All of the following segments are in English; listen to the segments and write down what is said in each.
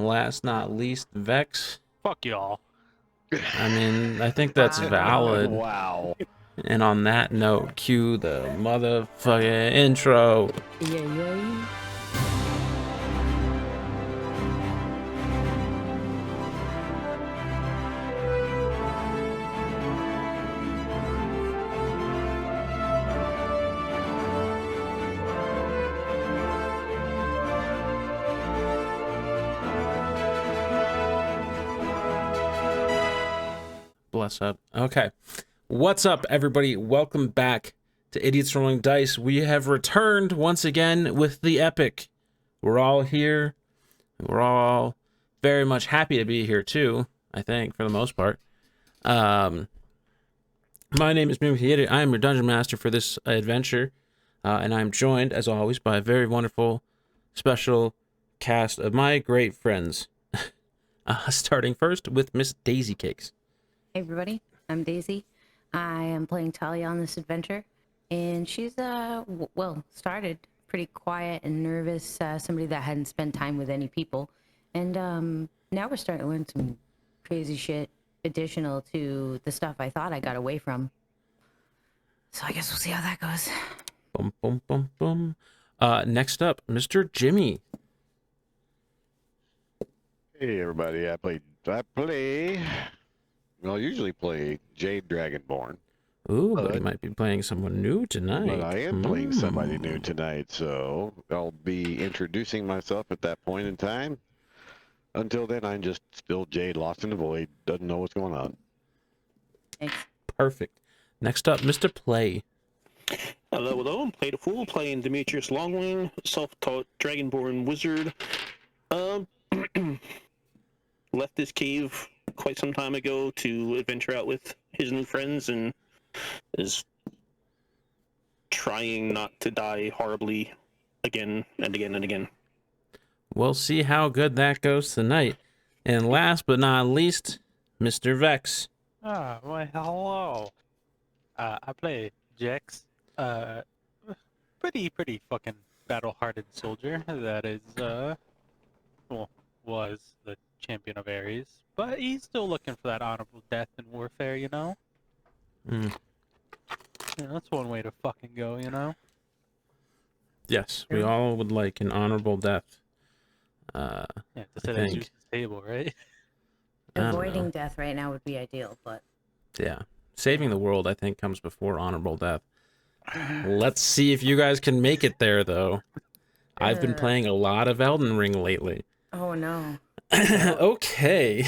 And last not least, Vex. Fuck y'all. I mean, I think that's valid. Wow. And on that note, cue the motherfucking intro. Yeah. Bless up. Okay. What's up, everybody? Welcome back to Idiots Rolling Dice. We have returned once again with the epic. We're all here. We're all very much happy to be here, too, I think, for the most part. My name is Mimic the Idiot. I am your dungeon master for this adventure. And I'm joined, as always, by a very wonderful, special cast of my great friends. Starting first with Miss Daisy Cakes. Hey everybody, I'm Daisy. I am playing Talia on this adventure, and she's started pretty quiet and nervous, somebody that hadn't spent time with any people, and now we're starting to learn some crazy shit additional to the stuff I thought I got away from. So I guess we'll see how that goes. Boom, boom, boom, boom. Next up, Mr. Jimmy. Hey everybody, I usually play Jade Dragonborn. Ooh, but he might be playing someone new tonight. But I am playing somebody new tonight, so I'll be introducing myself at that point in time. Until then, I'm just still Jade, lost in the void, doesn't know what's going on. Thanks. Perfect. Next up, Mr. Play. Hello, I'm Play the Fool, playing Demetrius Longwing, self-taught Dragonborn wizard. Left this cave quite some time ago to adventure out with his new friends and is trying not to die horribly again and again and again. We'll see how good that goes tonight. And last but not least, Mr. Vex. Well, hello. I play Jax. Pretty fucking battle-hardened soldier that is, was the champion of Ares. But he's still looking for that honorable death in warfare, you know? Mm. Yeah, that's one way to fucking go, you know? Yes, we all would like an honorable death. Yeah, to sit at Zeus's table, right? Avoiding death right now would be ideal, but yeah, saving the world, I think, comes before honorable death. Let's see if you guys can make it there, though. I've been playing a lot of Elden Ring lately. oh no. Okay.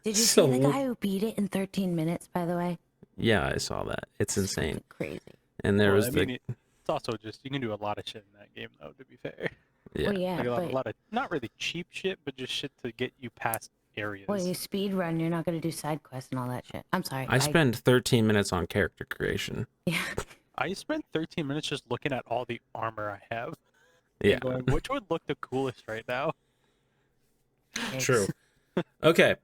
Did you So- see the guy who beat it in 13 minutes, by the way? Yeah, I saw that. It's insane. Crazy. And there Well, was I mean, it's also just, you can do a lot of shit in that game, though, to be fair. yeah. Well, yeah, Like but a lot of, not really cheap shit, but just shit to get you past areas. well, you speed run, you're not going to do side quests and all that shit. I'm sorry. I spend 13 minutes on character creation. Yeah. I spent 13 minutes just looking at all the armor I have. Yeah, And going, which would look the coolest right now? true. Okay,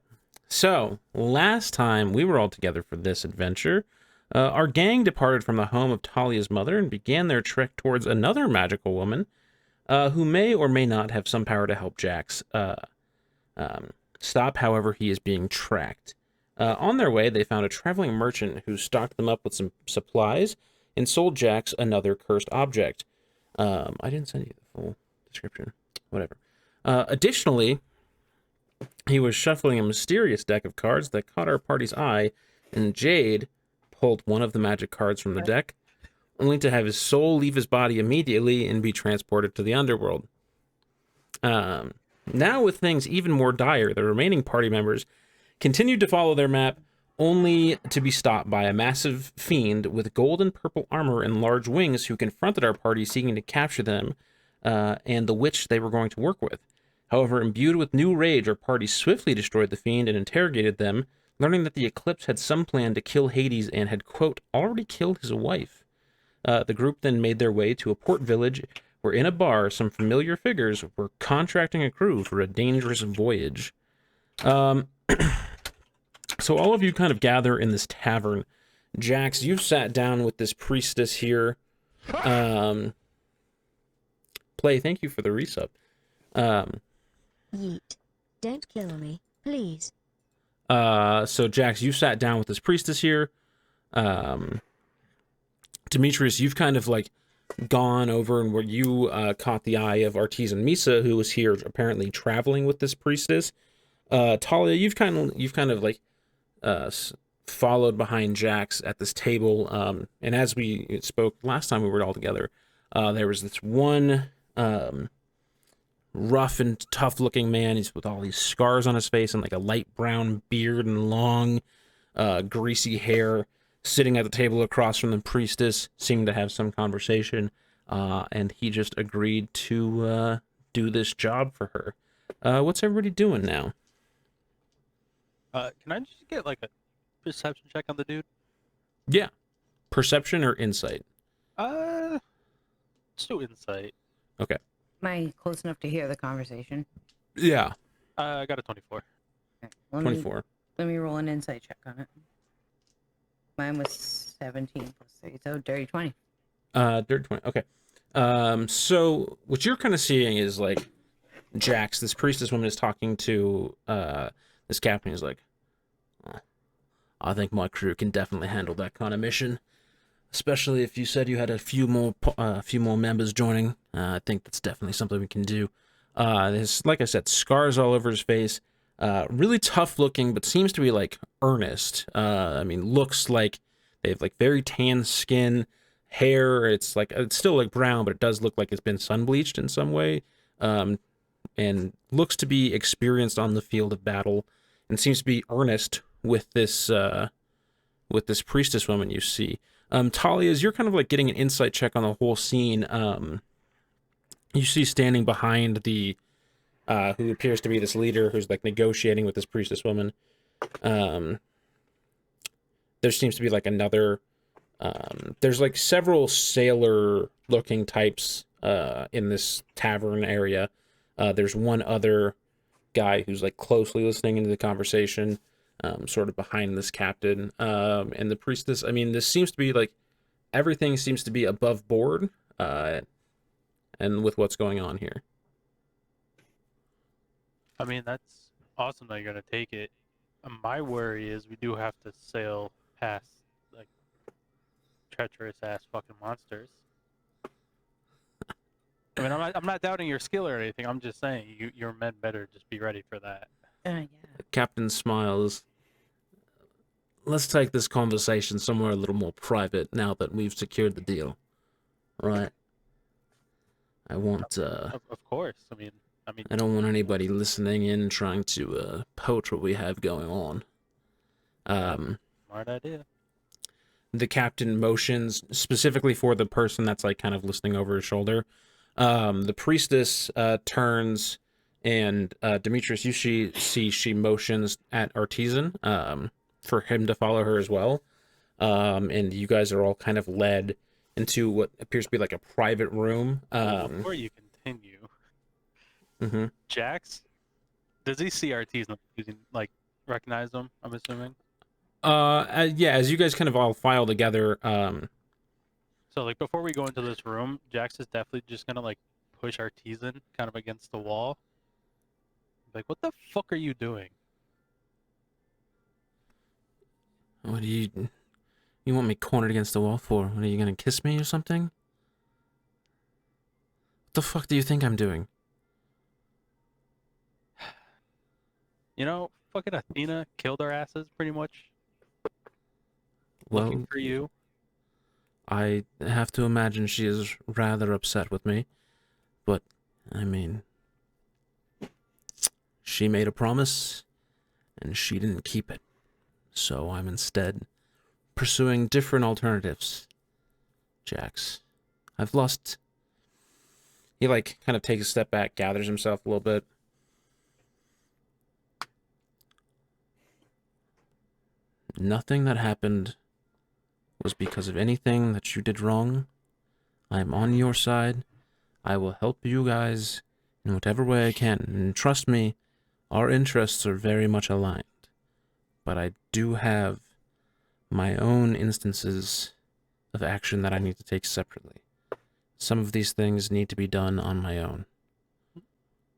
so last time we were all together for this adventure, our gang departed from the home of Talia's mother and began their trek towards another magical woman who may or may not have some power to help Jax stop however he is being tracked. On their way, they found a traveling merchant who stocked them up with some supplies and sold Jax another cursed object. I didn't send you the full description. Whatever. Additionally, he was shuffling a mysterious deck of cards that caught our party's eye, and Jade pulled one of the magic cards from the deck, only to have his soul leave his body immediately and be transported to the underworld. Now, with things even more dire, the remaining party members continued to follow their map, only to be stopped by a massive fiend with gold and purple armor and large wings who confronted our party seeking to capture them and the witch they were going to work with. However, imbued with new rage, our party swiftly destroyed the fiend and interrogated them, learning that the Eclipse had some plan to kill Hades and had, quote, already killed his wife. The group then made their way to a port village where in a bar some familiar figures were contracting a crew for a dangerous voyage. So all of you kind of gather in this tavern. Jax, you've sat down with this priestess here. Play, thank you for the resub. Yeet. Don't kill me, please. So Jax, you sat down with this priestess here. Demetrius, you've kind of like gone over and where you caught the eye of Artisan Misa, who was here apparently traveling with this priestess. Talia, you've kind of like followed behind Jax at this table. And as we spoke last time we were all together, there was this one rough and tough looking man. He's with all these scars on his face and like a light brown beard and long greasy hair, sitting at the table across from the priestess, seeming to have some conversation. And he just agreed to do this job for her. What's everybody doing now? Can I just get like a perception check on the dude? Yeah. Perception or insight? Let's do insight. Okay. Am I close enough to hear the conversation? Yeah. I got a 24. Okay, let 24. Let me roll an insight check on it. Mine was 17 plus 3, so dirty 20. Dirty 20. Okay. So what you're kind of seeing is like Jax, this priestess woman, is talking to this captain. He's like, I think my crew can definitely handle that kind of mission, especially if you said you had a few more members joining. I think that's definitely something we can do. There's, like I said, scars all over his face. Really tough looking, but seems to be like earnest. I mean, looks like they have like very tan skin, hair. It's still like brown, but it does look like it's been sun bleached in some way. And looks to be experienced on the field of battle, and seems to be earnest with this priestess woman you see. Talia, as you're kind of like getting an insight check on the whole scene, you see standing behind the who appears to be this leader who's like negotiating with this priestess woman. There seems to be like another there's like several sailor looking types in this tavern area. There's one other guy who's like closely listening into the conversation, sort of behind this captain. And the priestess, I mean, this seems to be like everything seems to be above board, and with what's going on here. I mean, that's awesome that you're gonna take it. My worry is we do have to sail past like treacherous ass fucking monsters. I mean, I'm not doubting your skill or anything. I'm just saying your men better just be ready for that. Yeah. The captain smiles. Let's take this conversation somewhere a little more private now that we've secured the deal. Right? I want, Of course. I mean, I don't want anybody listening in trying to poach what we have going on. smart idea. The captain motions specifically for the person that's like kind of listening over his shoulder. The priestess turns, and Demetrius, you see she motions at Artisan for him to follow her as well. And you guys are all kind of led into what appears to be like a private room. Before you continue, Jax, does he see Artisan using like recognize them? I'm assuming. Yeah, as you guys kind of all file together, So like before we go into this room, Jax is definitely just gonna like push Artisan kind of against the wall. Like, what the fuck are you doing? what do you want me cornered against the wall for? What, are you gonna kiss me or something? What the fuck do you think I'm doing? You know, fucking Athena killed our asses pretty much. Well, Looking for you. I have to imagine she is rather upset with me, but, I mean, she made a promise, and she didn't keep it, so I'm instead pursuing different alternatives. Jax, I've lost... He, like, kind of takes a step back, gathers himself a little bit. Nothing that happened was because of anything that you did wrong. I am on your side. I will help you guys in whatever way I can. And trust me, our interests are very much aligned. But I do have my own instances of action that I need to take separately. Some of these things need to be done on my own.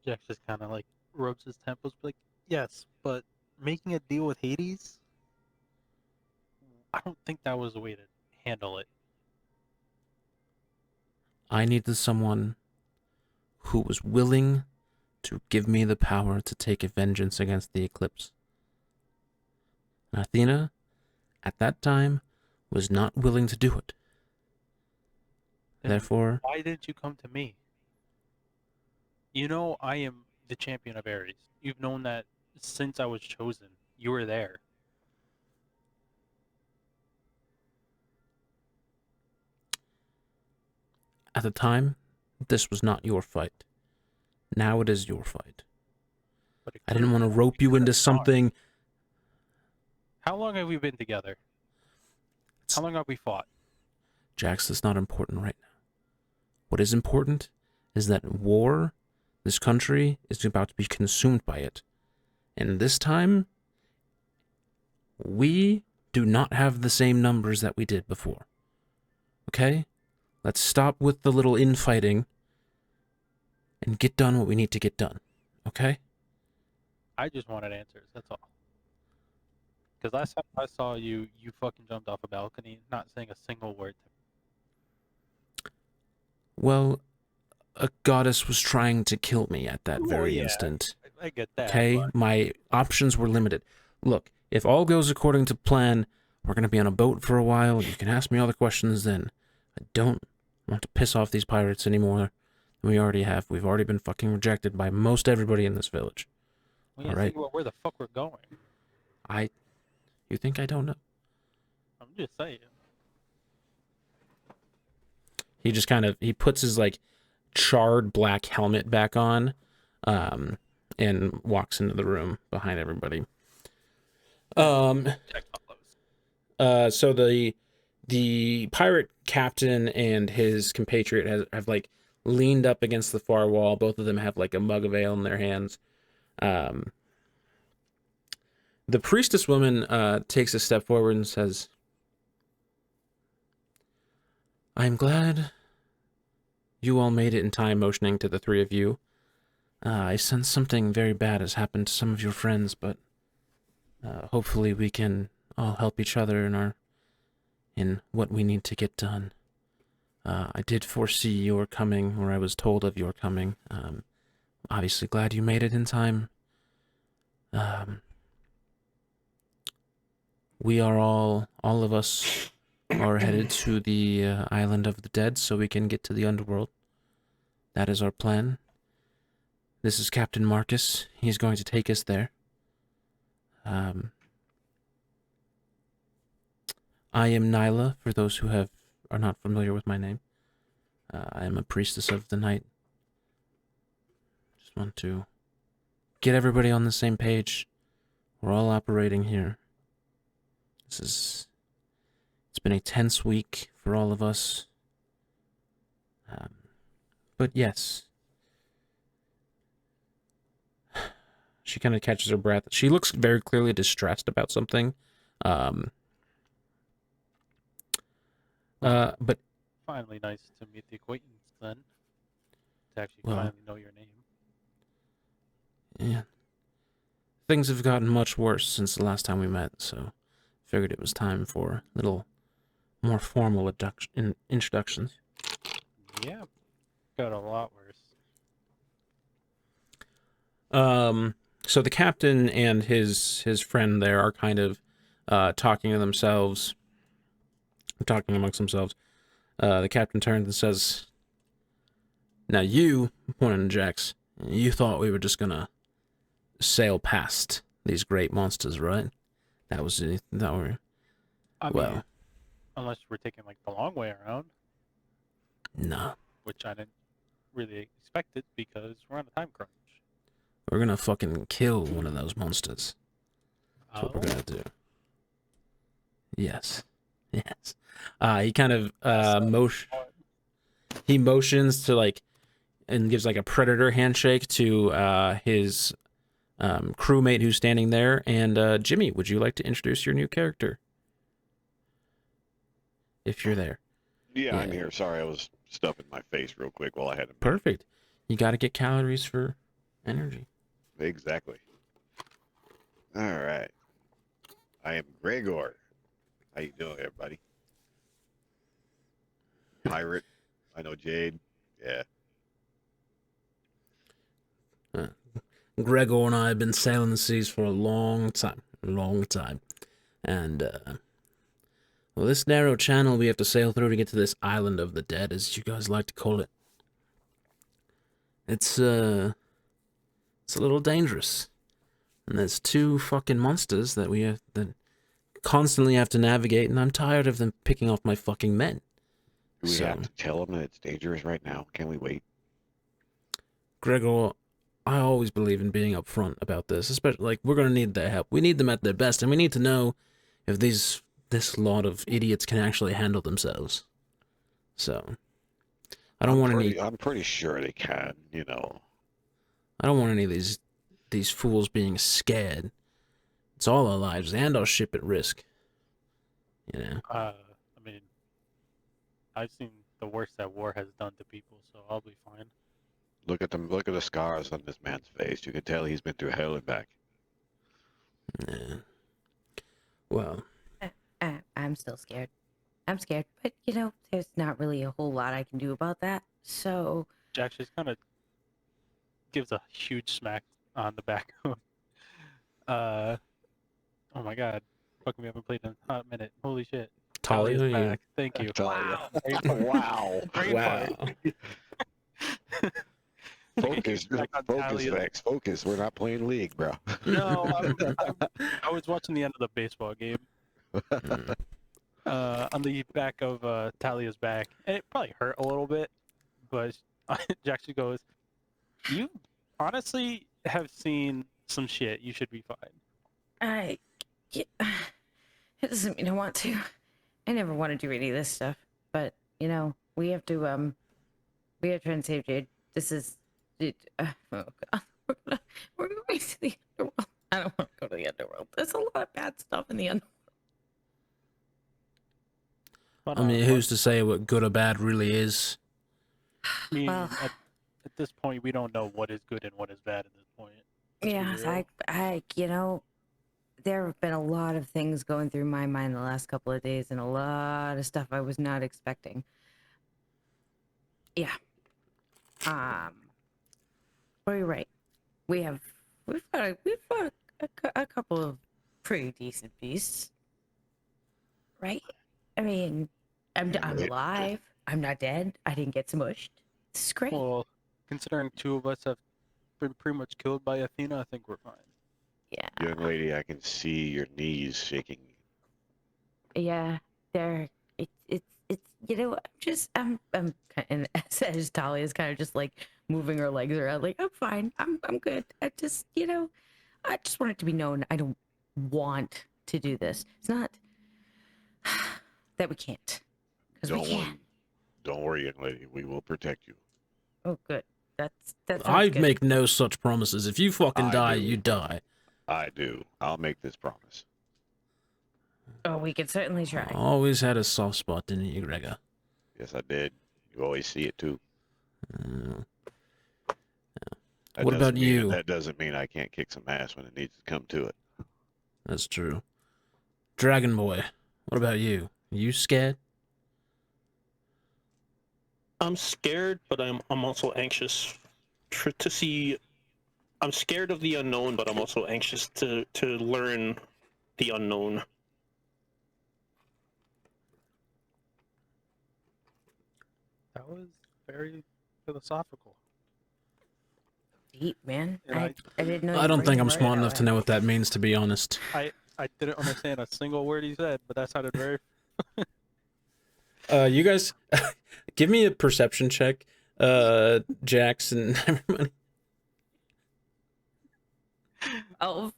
Jax just kind of like rubs his temples, like, yes, but making a deal with Hades, I don't think that was the way to handle it. I needed someone who was willing to give me the power to take a vengeance against the eclipse. And Athena, at that time, was not willing to do it. Then Therefore, why didn't you come to me? You know I am the champion of Ares. You've known that since I was chosen. You were there. at the time, this was not your fight. Now it is your fight. But it I didn't want to could've- rope you could've into gone. something. How long have we been together? How long have we fought? Jax, that's not important right now. What is important is that war, this country, is about to be consumed by it. And this time, we do not have the same numbers that we did before. Okay? Let's stop with the little infighting and get done what we need to get done. Okay? I just wanted answers, that's all. Because last time I saw you, you fucking jumped off a balcony, not saying a single word to me. Well, a goddess was trying to kill me at that Oh, very yeah. instant. I get that. Okay? but My options were limited. Look, if all goes according to plan, we're going to be on a boat for a while. You can ask me all the questions then. I don't want to piss off these pirates anymore than we already have. We've already been fucking rejected by most everybody in this village. we need all to right. think about where the fuck we're going. You think I don't know? I'm just saying. He just he puts his like charred black helmet back on, and walks into the room behind everybody. Check follows. So the pirate captain and his compatriot have like leaned up against the far wall. Both of them have like a mug of ale in their hands. The priestess woman takes a step forward and says, "I'm glad you all made it in time," motioning to the three of you. "I sense something very bad has happened to some of your friends, but hopefully we can all help each other in what we need to get done. I did foresee your coming, or I was told of your coming. Obviously glad you made it in time. We are all of us are headed to the island of the dead so we can get to the underworld. That is our plan. This is Captain Marcus. He's going to take us there. I am Nyla, for those who are not familiar with my name. I am a priestess of the night. Just want to get everybody on the same page. We're all operating here. It's been a tense week for all of us. But yes. She kind of catches her breath. She looks very clearly distressed about something. But Finally nice to meet the acquaintance then. To actually Well- finally know your name. yeah. Things have gotten much worse since the last time we met, so figured it was time for a little more formal introductions. Yeah. Got a lot worse. So the captain and his friend there are kind of talking amongst themselves. The captain turns and says, "Now you, pointing to Jax, you thought we were just gonna sail past these great monsters, right? That was it. That were I well, mean, unless we're taking like the long way around, no. which I didn't really expect it because we're on a time crunch. We're gonna fucking kill one of those monsters. That's what Oh, we're gonna do." Yes. Yes. He kind of he motions to like and gives like a predator handshake to his crewmate who's standing there. And Jimmy, would you like to introduce your new character? If you're there. Yeah, I'm Yeah. here. Sorry, I was stuffing my face real quick while I had a Perfect. You got to get calories for energy. exactly. All right. I am Gregor. How you doing, everybody? Pirate. I know Jade. Yeah. Gregor and I have been sailing the seas for a long time. And, well, this narrow channel we have to sail through to get to this island of the dead, as you guys like to call it. It's a little dangerous. And there's two fucking monsters that that constantly have to navigate, and I'm tired of them picking off my fucking men. Do we have to tell them that it's dangerous right now? Can we wait? Gregor, I always believe in being upfront about this, especially, like, we're gonna need their help. We need them at their best, and we need to know if this lot of idiots can actually handle themselves. So, I don't want any... I'm pretty sure they can, you know. I don't want any of these fools being scared. It's all our lives and our ship at risk. You know? I mean, I've seen the worst that war has done to people, so I'll be fine. Look at them. Look at the scars on this man's face. You can tell he's been through hell and back. Yeah. Well, I'm still scared. I'm scared, but you know, there's not really a whole lot I can do about that. So Jax just kind of gives a huge smack on the back of oh my god. Fucking we haven't played in a hot minute. Holy shit. Talia, Talia's you... back. Thank you. Talia. Wow. Wow. Focus, Back on focus, Talia. Vex, focus. We're not playing League, bro. No, I was watching the end of the baseball game. On the back of Talia's back, and it probably hurt a little bit, but Jax just goes, "You honestly have seen some shit. You should be fine." it doesn't mean I want to. I never want to do any of this stuff, but you know, we have to try and save Jade. This is it. Oh god, we're going to the underworld. I don't want to go to the underworld. There's a lot of bad stuff in the underworld. But, I mean, who's to say what good or bad really is? I mean, Well- at this point, we don't know what is good and what is bad at this point. Let's be Yeah, real. you know, there have been a lot of things going through my mind the last couple of days, and a lot of stuff I was not expecting. Yeah. Well, you're right. We've got a couple of pretty decent beasts, right? I mean, I'm alive. I'm not dead. I didn't get smushed. This is great. Well, considering two of us have been pretty much killed by Athena, I think we're fine. Yeah. Young lady, I can see your knees shaking. Yeah, it's you know, I'm and as Talia is kind of just like moving her legs around, like I'm fine, I'm good. I just, you know, I just want it to be known I don't want to do this. It's not that we can't, because we can. Don't worry, young lady. We will protect you. Oh, good. That sounds I good. make no such promises. If you fucking I die, do. you die. I do. I'll make this promise. Oh, we can certainly try. Always had a soft spot, didn't you, Gregor? Yes, I did. You always see it too. Uh, That What doesn't about mean- you? That doesn't mean I can't kick some ass when it needs to come to it. That's true. Dragon Boy, what about you? You scared? I'm scared, but I'm also anxious to see. I'm scared of the unknown, but I'm also anxious to learn the unknown. That was very philosophical. Deep, man. And I didn't know. I you don't were think I'm right smart that enough to way. know what that means, to be honest. I didn't understand a single word he said, but that sounded very. You guys, give me a perception check, Jax and everybody. Oh,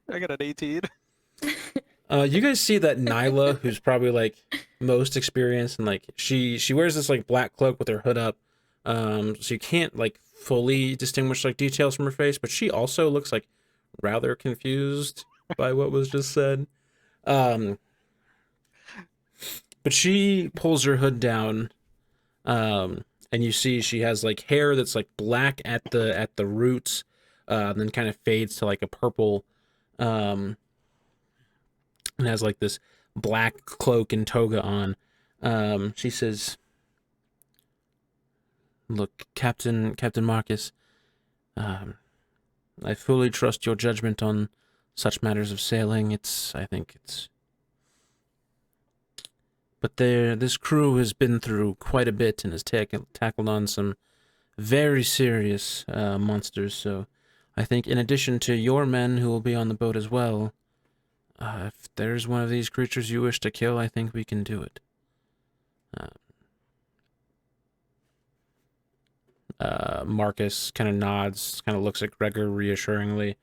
I got an 18. You guys see that Nyla, who's probably like most experienced, and like she wears this like black cloak with her hood up, so you can't like fully distinguish like details from her face, but she also looks like rather confused by what was just said. But she pulls her hood down, and And you see she has like hair that's like black at the roots, and then kind of fades to like a purple, and has like this black cloak and toga on. She says, "Look, Captain Marcus, I fully trust your judgment on such matters of sailing. But this crew has been through quite a bit and has tackled on some very serious monsters, so I think in addition to your men who will be on the boat as well, if there's one of these creatures you wish to kill, I think we can do it." Marcus kind of nods, kind of looks at Gregor reassuringly.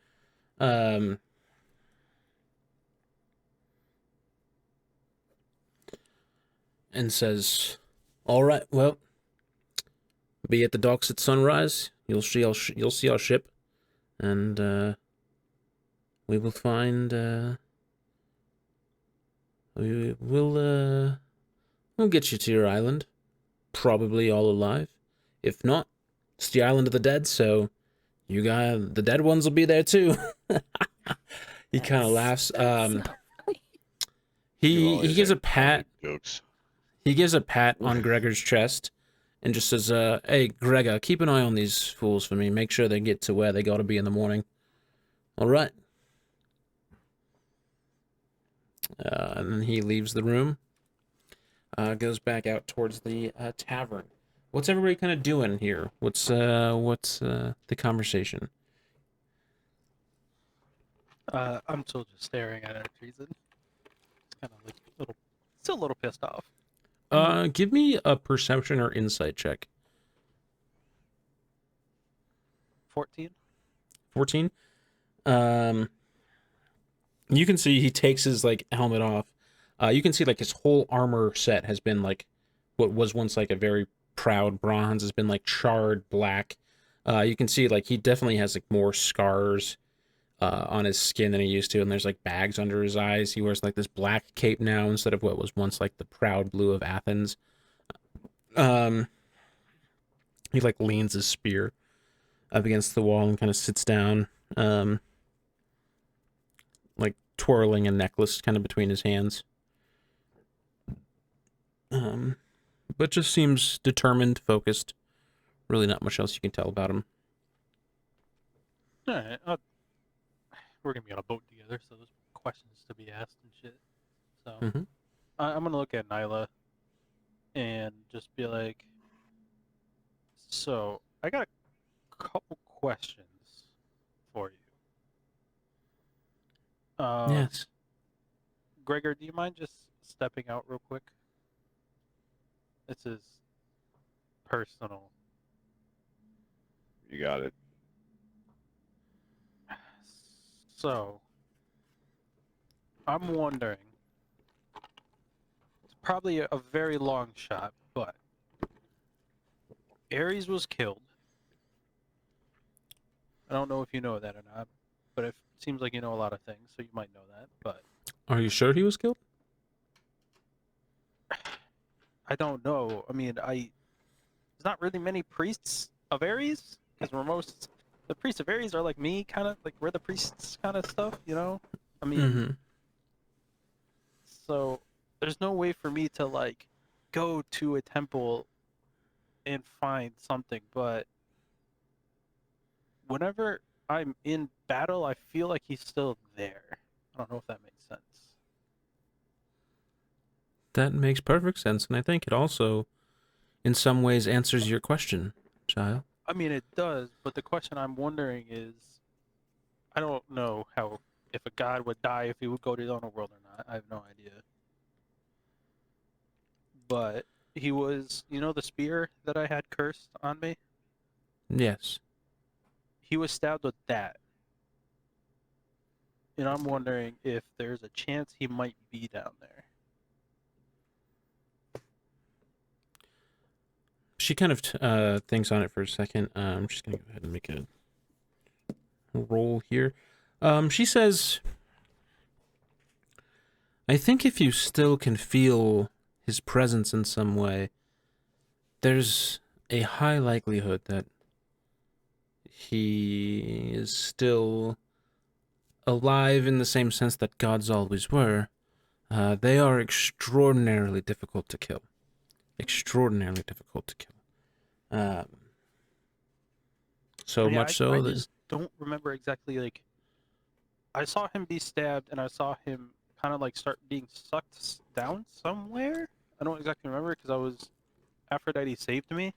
And says, "All right, well, be at the docks at sunrise. You'll see our ship, and we will find. We'll get you to your island, probably all alive. If not, it's the island of the dead. So the dead ones will be there too." He kind of laughs. He gives a pat. Jokes. He gives a pat on Gregor's chest and just says, "Hey, Gregor, keep an eye on these fools for me. Make sure they get to where they gotta be in the morning." All right. And then he leaves the room, goes back out towards the tavern. What's everybody kind of doing here? What's the conversation? I'm still just staring at our treason. It's kind of like still a little pissed off. Give me a perception or insight check. 14. 14. You can see he takes his like helmet off. You can see like his whole armor set has been like what was once like a very proud bronze has been like charred black. You can see like he definitely has like more scars on his skin than he used to, and there's like bags under his eyes. He wears like this black cape now instead of what was once like the proud blue of Athens. He like leans his spear up against the wall and kind of sits down, like twirling a necklace kind of between his hands. But just seems determined, focused. Really not much else you can tell about him. All right. We're going to be on a boat together, so there's questions to be asked and shit. So I'm going to look at Nyla and just be like, so I got a couple questions for you. Yes. Gregor, do you mind just stepping out real quick? This is personal. You got it. So, I'm wondering, it's probably a very long shot, but Ares was killed. I don't know if you know that or not, but it seems like you know a lot of things, so you might know that, but Are you sure he was killed? I don't know. I mean, there's not really many priests of Ares, because the priests of Ares are like me, kind of, like we're the priests kind of stuff, you know? I mean, so there's no way for me to like go to a temple and find something, but whenever I'm in battle, I feel like he's still there. I don't know if that makes sense. That makes perfect sense, and I think it also, in some ways, answers your question, child. I mean, it does, but the question I'm wondering is, I don't know if a god would die if he would go to the underworld or not. I have no idea. But he was, the spear that I had cursed on me? Yes. He was stabbed with that. And I'm wondering if there's a chance he might be down there. She kind of thinks on it for a second. I'm just going to go ahead and make a roll here. She says, I think if you still can feel his presence in some way, there's a high likelihood that he is still alive in the same sense that gods always were. They are extraordinarily difficult to kill. Extraordinarily difficult to kill. So Yeah, much so I that... just don't remember exactly, like, I saw him be stabbed, and I saw him kind of, like, start being sucked down somewhere. I don't exactly remember, because Aphrodite saved me,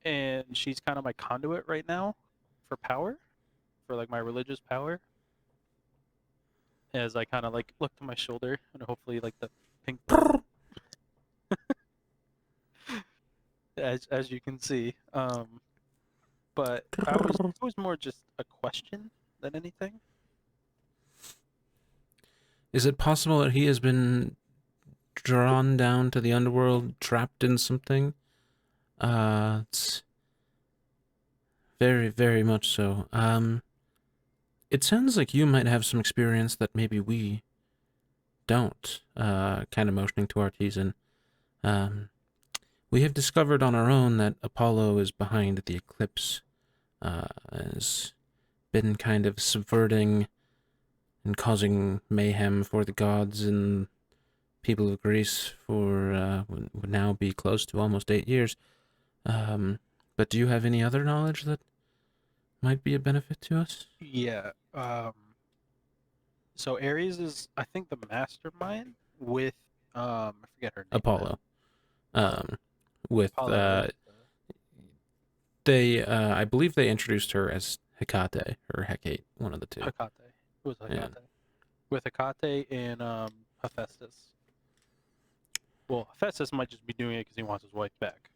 and she's kind of my conduit right now for power, for, like, my religious power. As I kind of, like, look to my shoulder, and hopefully, like, the pink... as you can see. But it was more just a question than anything. Is it possible that he has been drawn down to the underworld, trapped in something? It's very, very much so. It sounds like you might have some experience that maybe we don't. Kind of motioning to Artisan. We have discovered on our own that Apollo is behind the eclipse. Has been kind of subverting and causing mayhem for the gods and people of Greece for would now be close to almost 8 years. But do you have any other knowledge that might be a benefit to us? Yeah. So Ares is, I think, the mastermind with I forget her name. Apollo. With Apollo. they I believe they introduced her as Hecate or Hecate, one of the two. Hecate. It was Hecate. Yeah. With Hecate and Hephaestus. Well, Hephaestus might just be doing it because he wants his wife back, to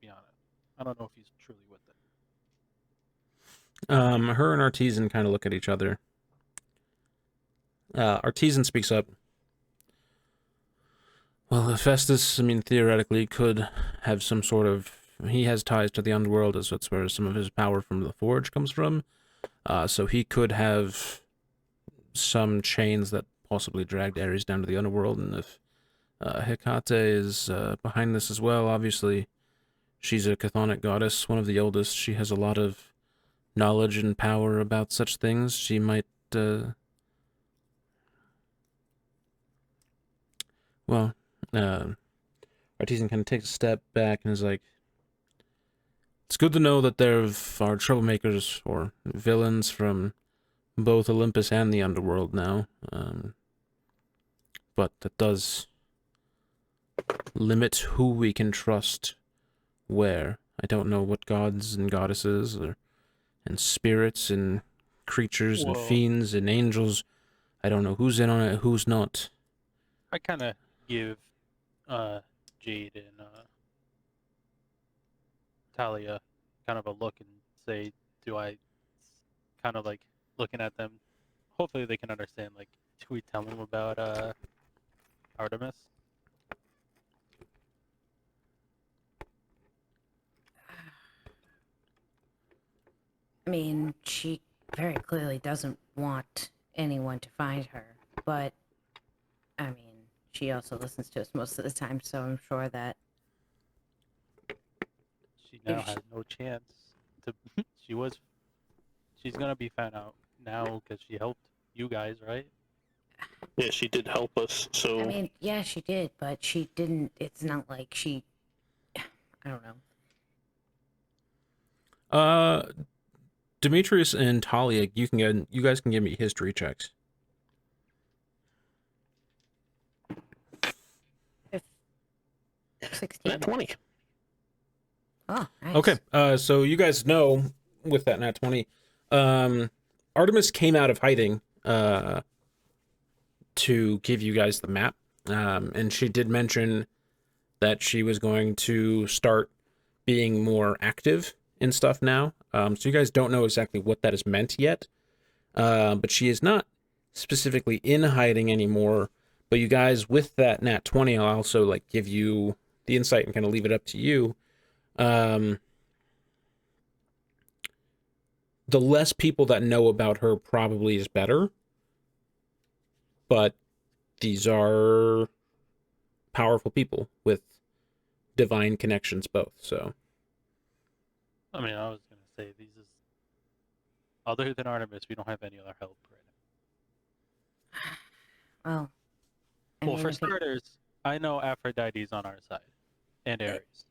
be honest. I don't know if he's truly with it. Her and Artisan kind of look at each other. Artisan speaks up. Well, Hephaestus, I mean, theoretically could have some sort of... He has ties to the underworld, as that's where some of his power from the Forge comes from. So he could have some chains that possibly dragged Ares down to the underworld, and if Hecate is behind this as well, obviously she's a chthonic goddess, one of the oldest. She has a lot of knowledge and power about such things. She might... Artisan kind of takes a step back and is like, it's good to know that there are troublemakers or villains from both Olympus and the underworld now. But that does limit who we can trust where. I don't know what gods and goddesses and spirits and creatures and fiends and angels. I don't know who's in on it, who's not. I kind of give Jade and Talia kind of a look and say, do I kind of like looking at them? Hopefully they can understand, like, do we tell them about Artemis? I mean, she very clearly doesn't want anyone to find her, but I mean, she also listens to us most of the time, so I'm sure that She now has no chance to. She's gonna be found out now because she helped you guys, right? Yeah, she did help us. So I mean, yeah, she did, but she didn't. It's not like she. I don't know. Demetrius and Talia, you guys can give me history checks. 16. Nat 20. Oh, nice. Okay, so you guys know with that nat 20, Artemis came out of hiding to give you guys the map, and she did mention that she was going to start being more active in stuff now. So you guys don't know exactly what that has meant yet, but she is not specifically in hiding anymore. But you guys, with that nat 20, I'll also like give you the insight and kind of leave it up to you. The less people that know about her probably is better. But these are powerful people with divine connections both. So I mean, I was gonna say these is other than Artemis, we don't have any other help right now. Well, I Well, mean, for if starters, I know Aphrodite's on our side, and Ares.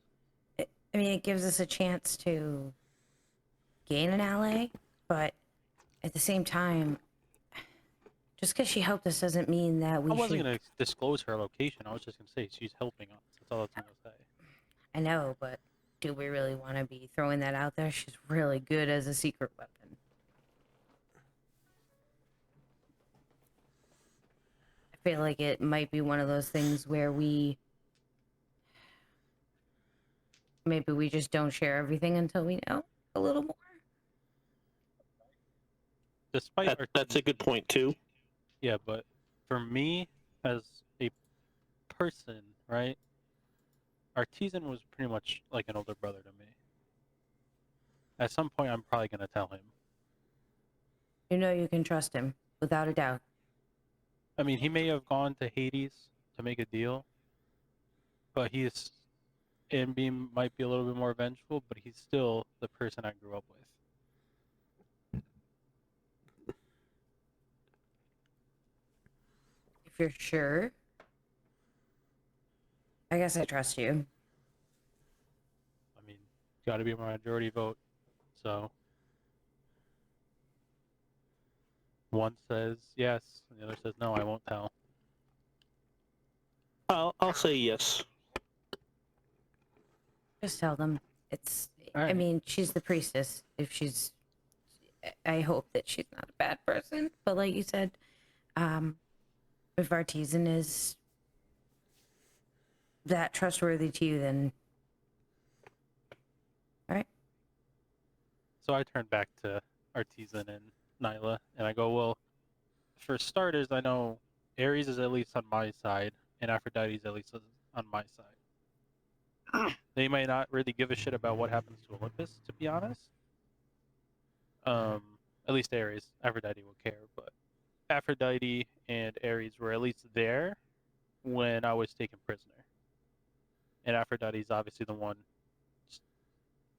it gives us a chance to gain an ally, but at the same time, just because she helped us doesn't mean that we I wasn't should. gonna disclose her location. I was just gonna say she's helping us. That's all I was gonna say. I know, but do we really want to be throwing that out there? She's really good as a secret weapon. I feel like it might be one of those things where maybe we just don't share everything until we know a little more. Despite That's a good point too. yeah, but for me as a person, right? Artisan was pretty much like an older brother to me. At some point, I'm probably gonna tell him. You know you can trust him, without a doubt. I mean, he may have gone to Hades to make a deal, but might be a little bit more vengeful, but he's still the person I grew up with. If you're sure, I guess I trust you. I mean, got to be a majority vote. So one says yes, and the other says no. I won't tell. I'll say yes. Just tell them. I Alright. mean, she's the priestess. I hope that she's not a bad person. But like you said, if Artisan is that trustworthy to you, then all right. So I turn back to Artisan and Nyla, and I go, well, for starters, I know Ares is at least on my side, and Aphrodite is at least on my side. They may not really give a shit about what happens to Olympus, to be honest. At least Ares. Aphrodite will care, but Aphrodite and Ares were at least there when I was taken prisoner. And Aphrodite's obviously the one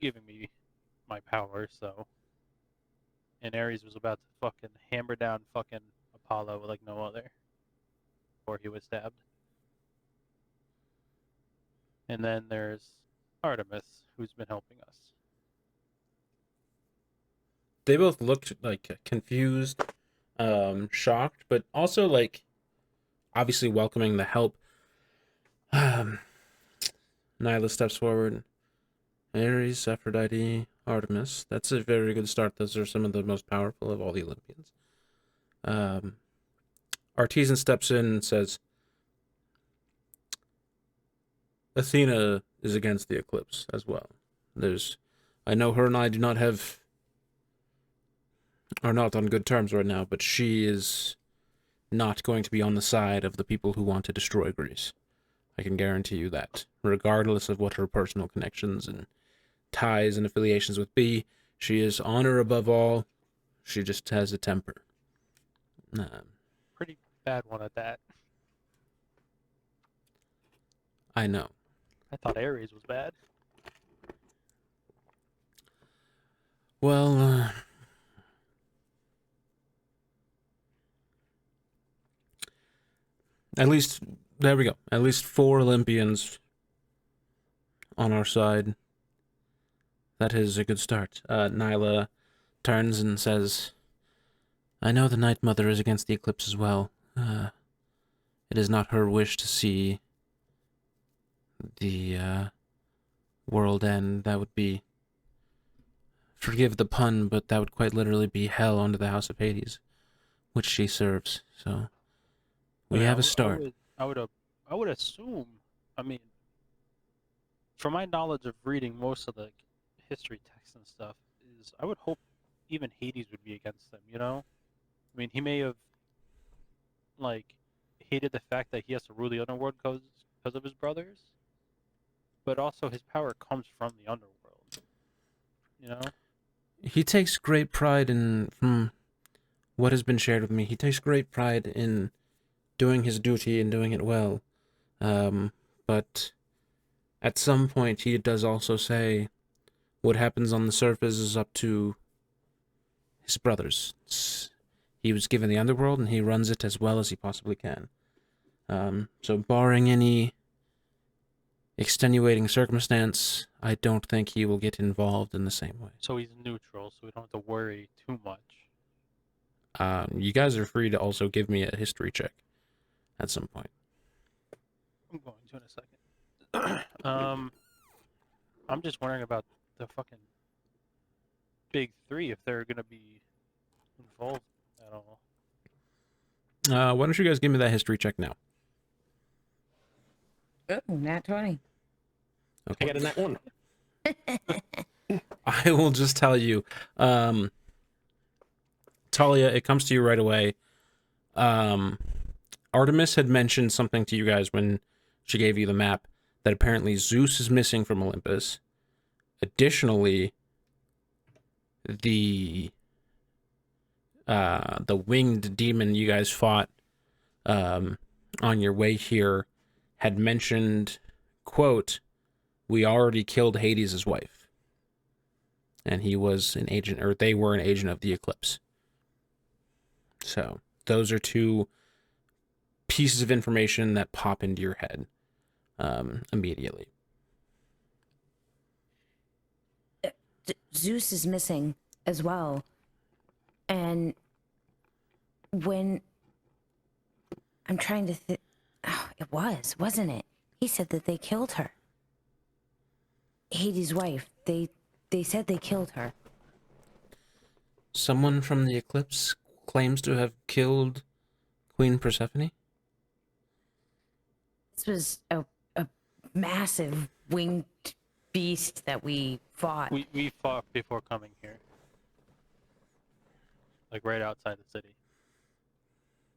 giving me my power, so. And Ares was about to fucking hammer down fucking Apollo like no other before he was stabbed. And then there's Artemis, who's been helping us. they both looked like confused, shocked, but also like obviously welcoming the help. Nyla steps forward. Ares, Aphrodite, Artemis. That's a very good start. Those are some of the most powerful of all the Olympians. Artisan steps in and says, Athena is against the eclipse as well. I know her and I are not on good terms right now, but she is not going to be on the side of the people who want to destroy Greece. I can guarantee you that, regardless of what her personal connections and ties and affiliations with be. She is honor above all. She just has a temper. Pretty bad one at that. I know. I thought Ares was bad. Well, at least, there we go. At least 4 Olympians on our side. That is a good start. Nyla turns and says, I know the Night Mother is against the eclipse as well. It is not her wish to see the world end. That would be, forgive the pun, but that would quite literally be hell under the House of Hades, which she serves. So we have a start. I would assume. I mean, from my knowledge of reading most of the history texts and stuff, is I would hope even Hades would be against them. You know, I mean, he may have like hated the fact that he has to rule the underworld because of his brothers, but also his power comes from the underworld. You know. He takes great pride in, from what has been shared with me, he takes great pride in doing his duty and doing it well. But At some point, he does also say, what happens on the surface is up to his brothers. He was given the underworld, and he runs it as well as he possibly can. So barring any extenuating circumstance, I don't think he will get involved in the same way. So he's neutral, so we don't have to worry too much. You guys are free to also give me a history check at some point. I'm going to in a second. I'm just wondering about the fucking big three, if they're gonna be involved at all. Why don't you guys give me that history check now? Oh, nat 20. I Okay. got a nat 1. I will just tell you, Talia, it comes to you right away. Artemis had mentioned something to you guys when she gave you the map, that apparently Zeus is missing from Olympus. Additionally, the winged demon you guys fought on your way here had mentioned, quote, we already killed Hades' wife. And he was an agent, or they were an agent of the Eclipse. So those are two pieces of information that pop into your head immediately. Zeus is missing as well. And when I'm trying to think, oh, it wasn't it? He said that they killed her. Hades' wife. They said they killed her. Someone from the Eclipse claims to have killed Queen Persephone? This was a massive winged beast that we fought. We fought before coming here. Like right outside the city.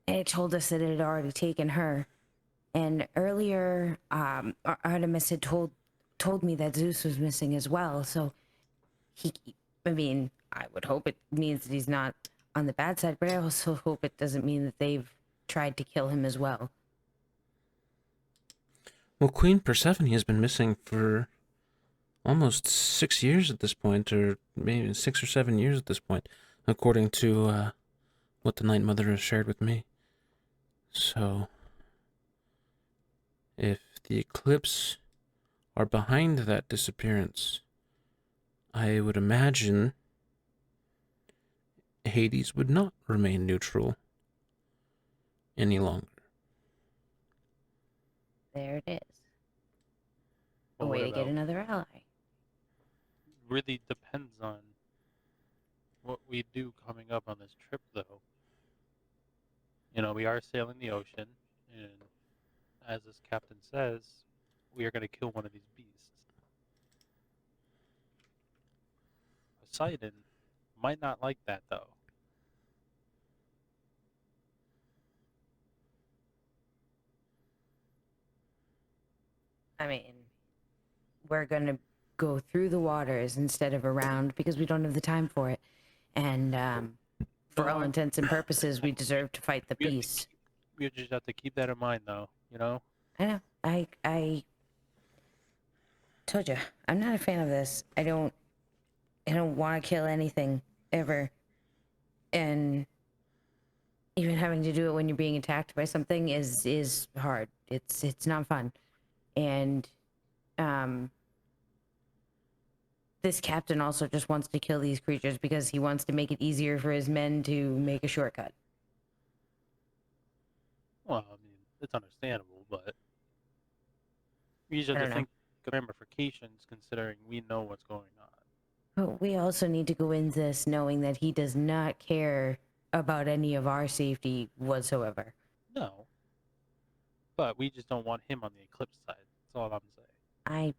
And it told us that it had already taken her. And earlier, Artemis had told me that Zeus was missing as well. So I would hope it means that he's not on the bad side, but I also hope it doesn't mean that they've tried to kill him as well. Well, Queen Persephone has been missing for almost 6 years at this point, or maybe 6 or 7 years at this point, according to what the Night Mother has shared with me. So, if the Eclipse are behind that disappearance, I would imagine Hades would not remain neutral any longer. There it is. A But way what to get about- another ally. Really depends on what we do coming up on this trip, though. You know, we are sailing the ocean, and as this captain says, we are going to kill one of these beasts. Poseidon might not like that, though. I mean, we're going to go through the waters instead of around because we don't have the time for it. And for all intents and purposes, we deserve to fight the We have to beast. We just have to keep that in mind, though, you know? I know. I told you, I'm not a fan of this. I don't want to kill anything ever. And even having to do it when you're being attacked by something is hard. It's not fun. And this captain also just wants to kill these creatures because he wants to make it easier for his men to make a shortcut. Well, I mean, it's understandable, but we just I have don't to know. think of ramifications considering we know what's going on. But we also need to go into this knowing that he does not care about any of our safety whatsoever. No. But we just don't want him on the Eclipse side. That's all I'm saying. I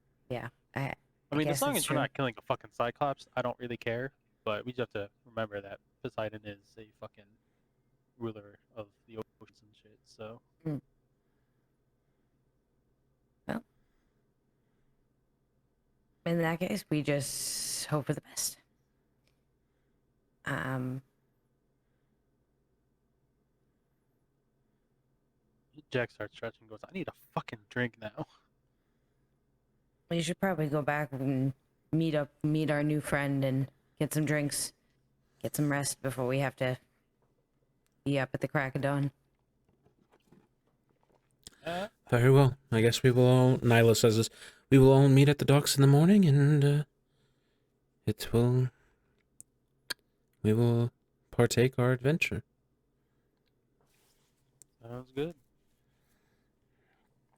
I mean, guess as long that's as we're true. not killing a fucking Cyclops, I don't really care. But we just have to remember that Poseidon is a fucking ruler of the oceans and shit, so... Well, in that case, we just hope for the best. Jack starts stretching and goes, I need a fucking drink now. We should probably go back and meet our new friend, and get some drinks, get some rest before we have to be up at the crack of dawn. Very well. I guess we will all, Nyla says this, we will all meet at the docks in the morning, and we will partake our adventure. Sounds good.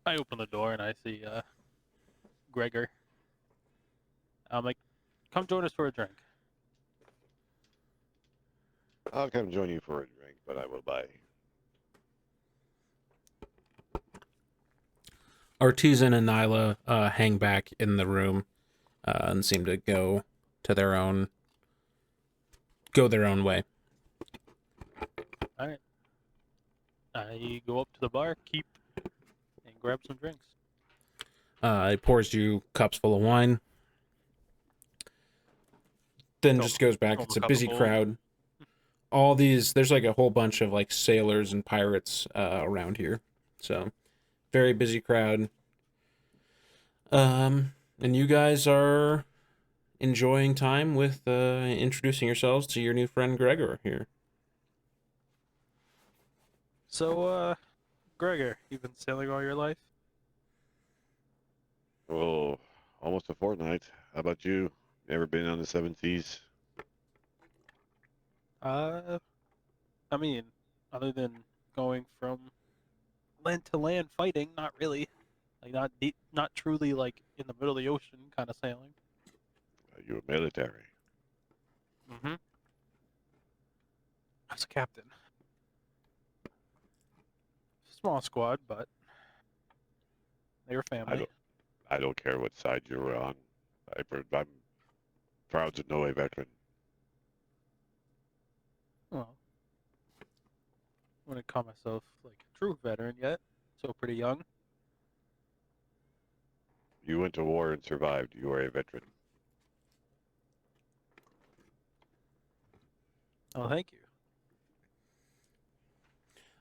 I open the door and I see Gregor. I'm like, come join us for a drink. I'll come join you for a drink, but I will buy. Artisan and Nyla hang back in the room and seem to go their own way. All right. I go up to the bar, and grab some drinks. He pours you cups full of wine. Then just goes back. It's a busy crowd. All these, there's like a whole bunch of like sailors and pirates around here. So, very busy crowd. And you guys are enjoying time with introducing yourselves to your new friend Gregor here. So, Gregor, you've been sailing all your life? Oh, almost a fortnight. How about you? Never been on the seven seas? I mean, other than going from land to land fighting, not really. Like, not deep, not truly like in the middle of the ocean kind of sailing. You were military. Mm-hmm. I was a captain. Small squad, but they were family. I don't care what side you were on. I'm proud to know a veteran. Well, I wouldn't call myself like a true veteran yet. Still pretty young. You went to war and survived. You are a veteran. Oh, thank you.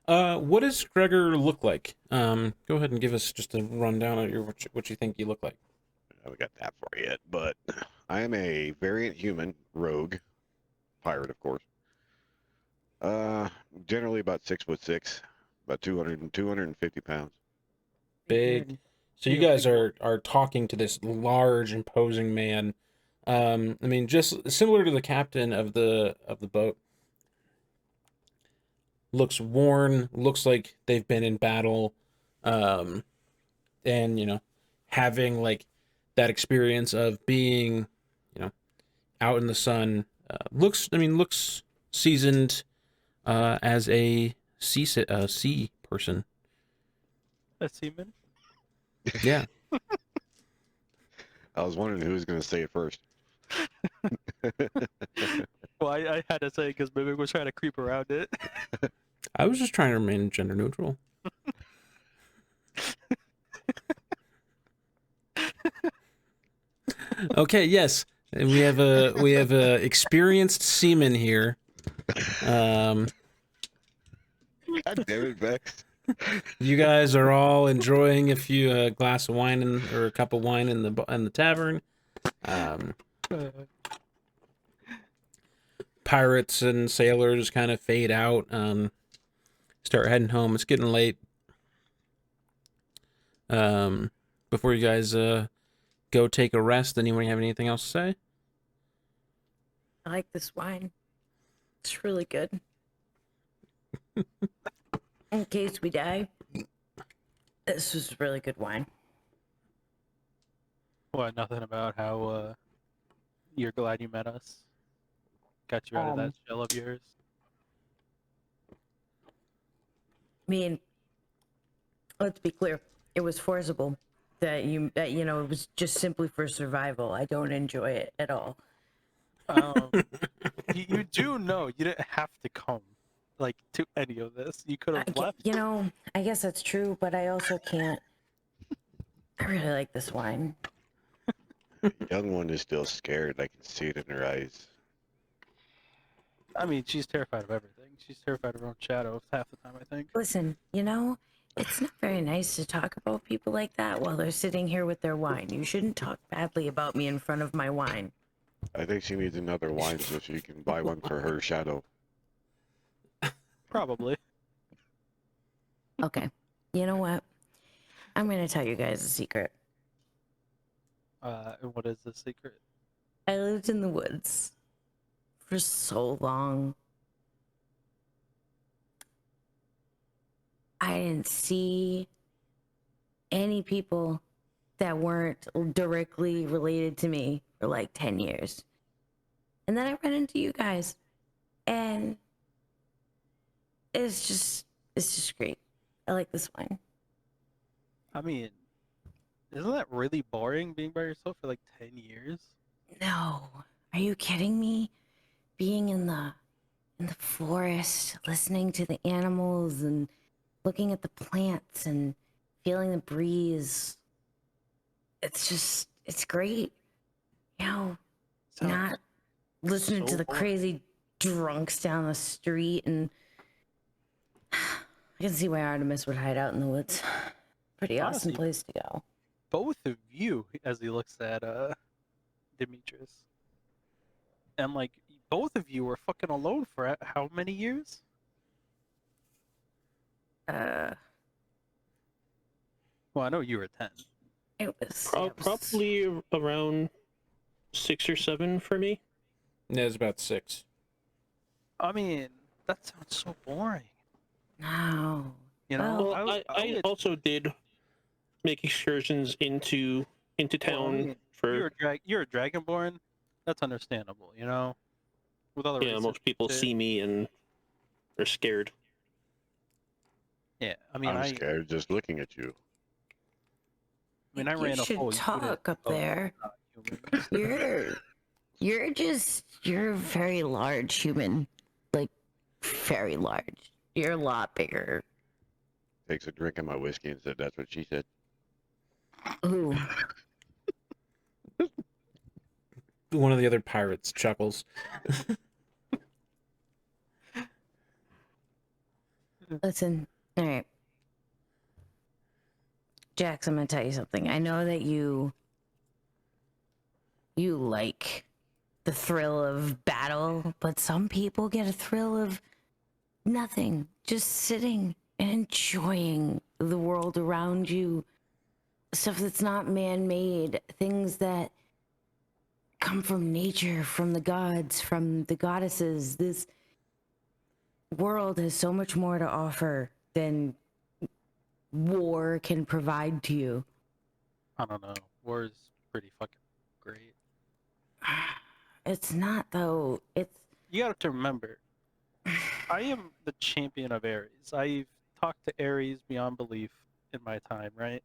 What does Gregor look like? Go ahead and give us just a rundown of what you think you look like. I haven't got that far yet, but I am a variant human rogue, pirate, of course. Generally about 6'6", about 250 pounds. Big. So you guys are talking to this large, imposing man. I mean, just similar to the captain of the boat. Looks worn. Looks like they've been in battle, and having like that experience of being, out in the sun. Looks seasoned, as a sea person. A seaman? Yeah. I was wondering who was going to say it first. Well, I had to say it because Mimic was trying to creep around it. I was just trying to remain gender neutral. Okay, yes. We have a experienced seaman here. God damn it, Vex. You guys are all enjoying a few glass of wine or a cup of wine in the tavern. Pirates and sailors kind of fade out. Start heading home. It's getting late. Before you guys go take a rest, anyone have anything else to say? I like this wine. It's really good. In case we die, this was really good wine. What, nothing about how you're glad you met us? Got you out of that shell of yours? I mean, let's be clear. It was forcible. That it was just simply for survival. I don't enjoy it at all. You do know you didn't have to come, like, to any of this. You could have left. I guess that's true, but I also can't. I really like this wine. Young one is still scared. I can see it in her eyes. I mean, she's terrified of everything. She's terrified of her own shadow half the time, I think. Listen, It's not very nice to talk about people like that while they're sitting here with their wine. You shouldn't talk badly about me in front of my wine. I think she needs another wine so she can buy one for her shadow. Probably. Okay. You know what? I'm going to tell you guys a secret. And what is the secret? I lived in the woods for so long. I didn't see any people that weren't directly related to me for like 10 years. And then I ran into you guys. And it's just great. I like this wine. I mean, isn't that really boring being by yourself for like 10 years? No. Are you kidding me? Being in the forest, listening to the animals and looking at the plants and feeling the breeze. It's great. You know, Sounds not listening to so the boring. crazy drunks down the street. And I can see why Artemis would hide out in the woods. Pretty awesome Honestly, place to go. both of you, as he looks at Demetrius, and like both of you were fucking alone for how many years? Uh, Well, I know you were 10. it was Probably around 6 or 7 for me. Yeah, it's about 6. I mean, that sounds so boring. No. You know, Well, I also did make excursions into town for you're a dragonborn. That's understandable, you know. With other yeah. Most people see me and are scared. Yeah, I mean, I'm I scared just looking at you. mean, I You ran a should whole unit talk up of there. humans. You're a very large human. Like, very large. You're a lot bigger. Takes a drink of my whiskey and said that's what she said. Ooh. One of the other pirates chuckles. Listen, all right. Jax, I'm gonna tell you something. I know that you like the thrill of battle, but some people get a thrill of nothing. Just sitting and enjoying the world around you. Stuff that's not man-made. Things that come from nature, from the gods, from the goddesses. This world has so much more to offer than war can provide to you. I don't know. War is pretty fucking great. It's not, though. It's You have to remember, I am the champion of Ares. I've talked to Ares beyond belief in my time, right?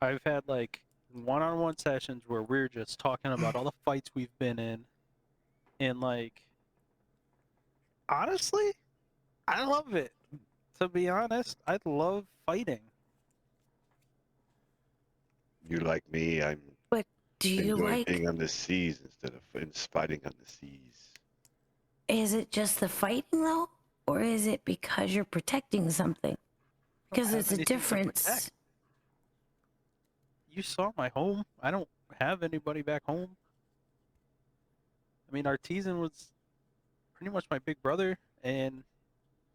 I've had like one-on-one sessions where we're just talking about all the fights we've been in, and like, honestly, I love it. To be honest, I love fighting. You like me, I'm but do you enjoy like? being on the seas instead of fighting on the seas. Is it just the fighting though, or is it because you're protecting something? Because have there's a anything to difference. protect. You saw my home. I don't have anybody back home. I mean, Artisan was pretty much my big brother, and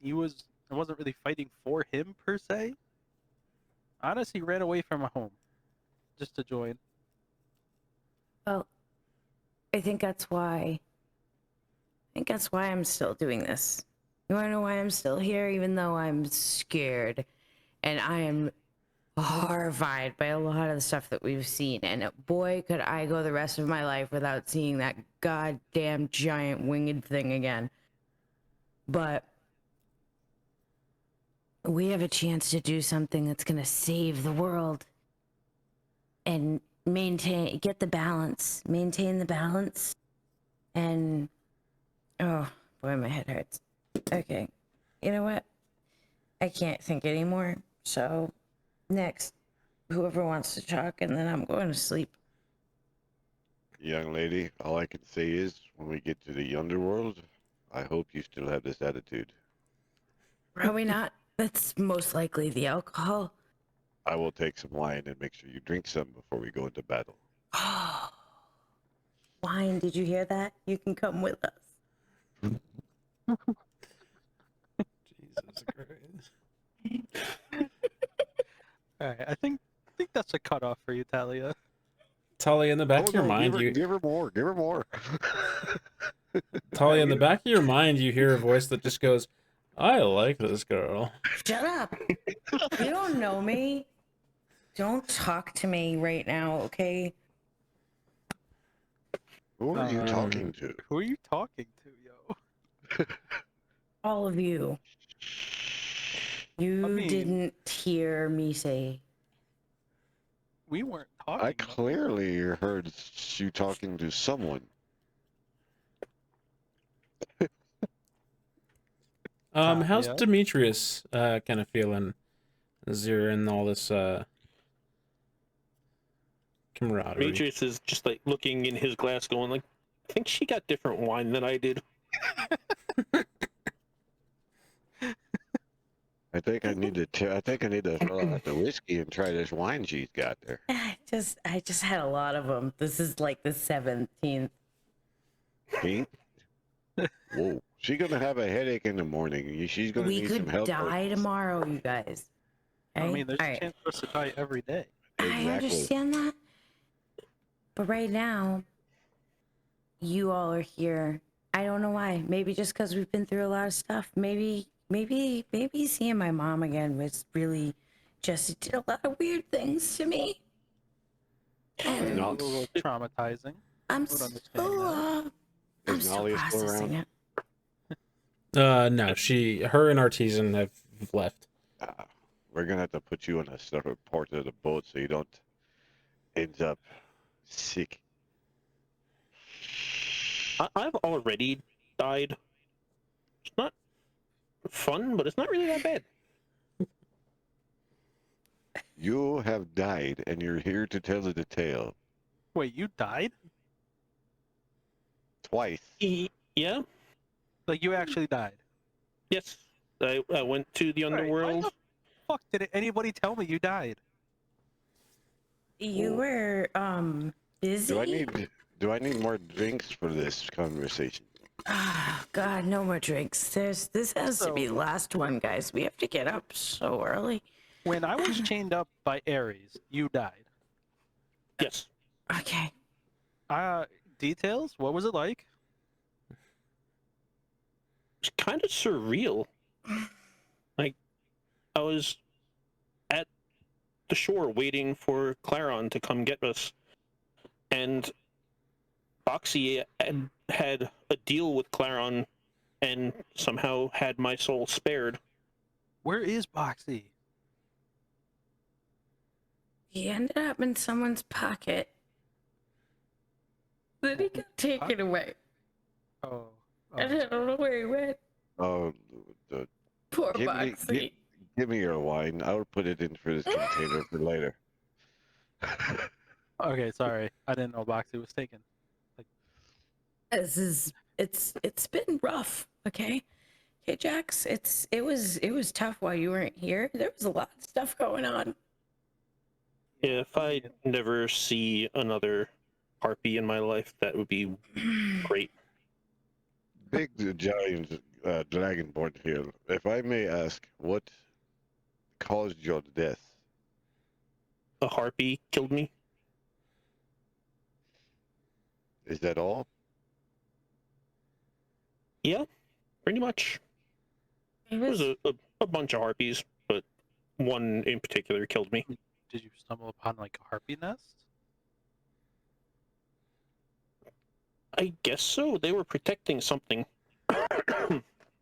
I wasn't really fighting for him per se. Honestly, ran away from my home just to join. Well, I think that's why. I'm still doing this. You wanna know why I'm still here, even though I'm scared, and I am horrified by a lot of the stuff that we've seen. And boy, could I go the rest of my life without seeing that goddamn giant winged thing again. But we have a chance to do something that's gonna save the world and maintain the balance, and oh boy, my head hurts. Okay, you know what? I can't think anymore. So next, whoever wants to talk, and then I'm going to sleep. Young lady, all I can say is when we get to the underworld, I hope you still have this attitude. Probably not. That's most likely the alcohol. I will take some wine and make sure you drink some before we go into battle. Oh, wine, did you hear that? You can come with us. Jesus Christ. All right, I think that's a cutoff for you, Talia. Talia, in the back of your mind, give her more. Give her more. Talia, in the back of your mind, you hear a voice that just goes, "I like this girl." Shut up. You don't know me. Don't talk to me right now, okay? Who are you talking to? Who are you talking to, yo? All of you. You mean- didn't hear me say. We weren't talking. I clearly heard you talking to someone. How's Yeah. Demetrius kind of feeling as you're in all this camaraderie? Demetrius is just like looking in his glass, going like, "I think she got different wine than I did." I think I need to fill out the whiskey and try this wine she's got there. I just had a lot of them. This is like the 17th. Pink? Whoa. She's gonna have a headache in the morning. She's gonna We need some could help. die tomorrow, you guys. I Okay? mean, there's All a right. chance for us to die every day. I Exactly. understand that. But right now, you all are here. I don't know why. Maybe just because we've been through a lot of stuff. Maybe seeing my mom again was really just, it did a lot of weird things to me. And No. A little traumatizing. I'm would still, understand that. I'm Is still Nalia still processing around? it. No, her and Artisan have left. We're gonna have to put you in a separate part of the boat so you don't end up sick. I've already died. It's not fun, but it's not really that bad. You have died, and you're here to tell the tale. Wait, you died? Twice. Yeah. Like you actually died? Yes. I went to the All right, underworld. why the fuck did anybody tell me you died? You were busy. Do I need more drinks for this conversation? Ah, God, no more drinks. This has to be the last one, guys. We have to get up so early. When I was chained up by Ares, you died. Yes. Okay. Details? What was it like? It's kind of surreal. Like, I was at the shore waiting for Claron to come get us, and Boxy had a deal with Claron and somehow had my soul spared. Where is Boxy? He ended up in someone's pocket. Then he got taken away. Oh. And I don't know where he went. Oh, Poor give me- Boxy. give me your wine. I'll put it in for this container for later. Okay, sorry. I didn't know Boxy was taken. It's been rough, okay? Okay, Jax, it was tough while you weren't here. There was a lot of stuff going on. If I never see another harpy in my life, that would be great. Big giant dragonborn here. If I may ask, what caused your death? A harpy killed me. Is that all? Yeah, pretty much. It There was was a bunch of harpies, but one in particular killed me. Did you stumble upon like a harpy nest? I guess so. They were protecting something.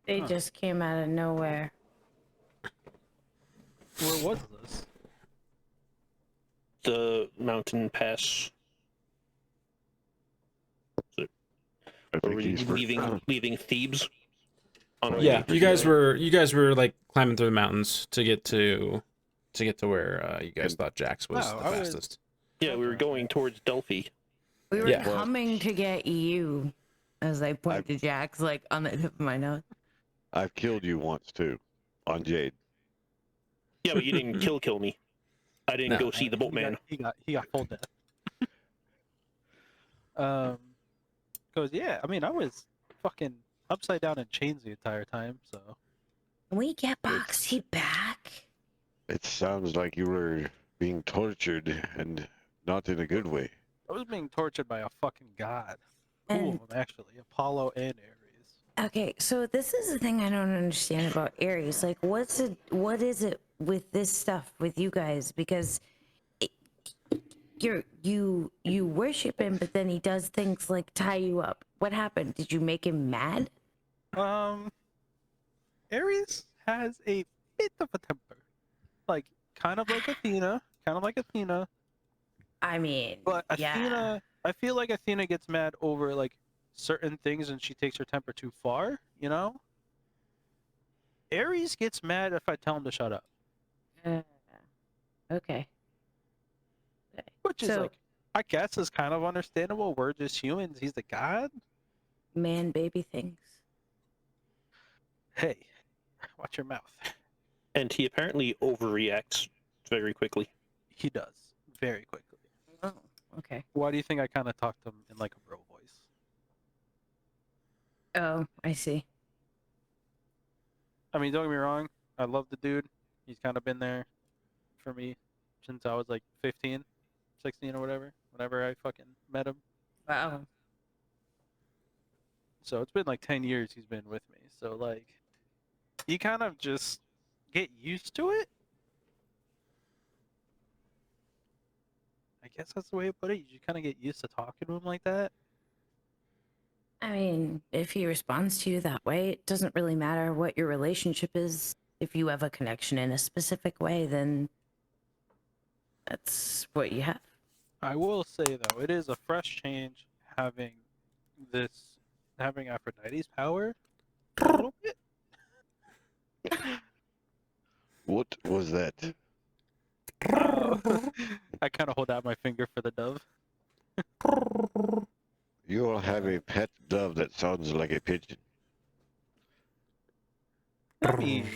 they just came out of nowhere. Where was this? The mountain pass. I Were think we he's leaving Thebes? On our Yeah, way to you guys Jerusalem? were like climbing through the mountains to get to where you guys thought Jax was Oh, the I was- fastest. Yeah, we were going towards Delphi. We were Yeah. coming to get you, as I point to Jax, like on the tip of my nose. I've killed you once too, on Jade. Yeah, but you didn't kill me. I didn't No. go see the boatman. He got full death. Goes, yeah. I mean, I was fucking upside down in chains the entire time. So Can we get Boxy back? It sounds like you were being tortured and not in a good way. I was being tortured by a fucking god. Two And of them actually, Apollo and Ares. okay, so this is the thing I don't understand about Aries. Like, what is it with this stuff with you guys? Because it, you worship him, but then he does things like tie you up. What happened? Did you make him mad? Ares has a bit of a temper, like kind of like Athena, I mean, But yeah. Athena, I feel like Athena gets mad over like certain things and she takes her temper too far, you know? Ares gets mad if I tell him to shut up, Okay. Okay. which is So- like, I guess is kind of understandable. We're just humans. He's the god. Man baby things. Hey, watch your mouth. And he apparently overreacts very quickly. He does very quickly. Oh, okay. Why do you think I kind of talk to him in like a bro voice? Oh, I see. I mean, don't get me wrong. I love the dude. He's kind of been there for me since I was like 15, 16 or whatever, whenever I fucking met him. Wow. So it's been like 10 years he's been with me. So like, you kind of just get used to it. I guess that's the way to put it. You just kind of get used to talking to him like that. I mean, if he responds to you that way, it doesn't really matter what your relationship is. If you have a connection in a specific way, then that's what you have. I will say though, it is a fresh change having having Aphrodite's power a little bit. What was that? I kind of hold out my finger for the dove. You all have a pet dove that sounds like a pigeon. I mean,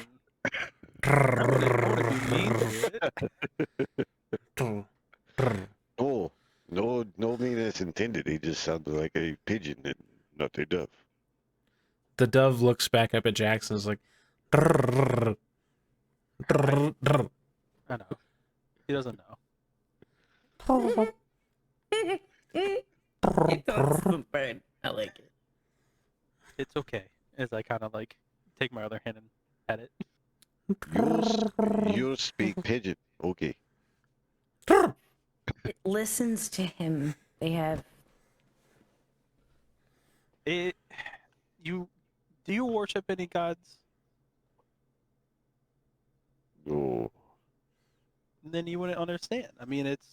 I wouldn't be mean to it. Oh, no meanness intended. He just sounds like a pigeon and not a dove. The dove looks back up at Jax and is like, "Drrrr, drrrr, drrrr." I know. He doesn't know. Bird. I like it. It's okay. As I kind of like take my other hand and pet it. You speak pigeon. Okay. It listens to him. They have. Do you worship any gods? Oh, Then you wouldn't understand. I mean, it's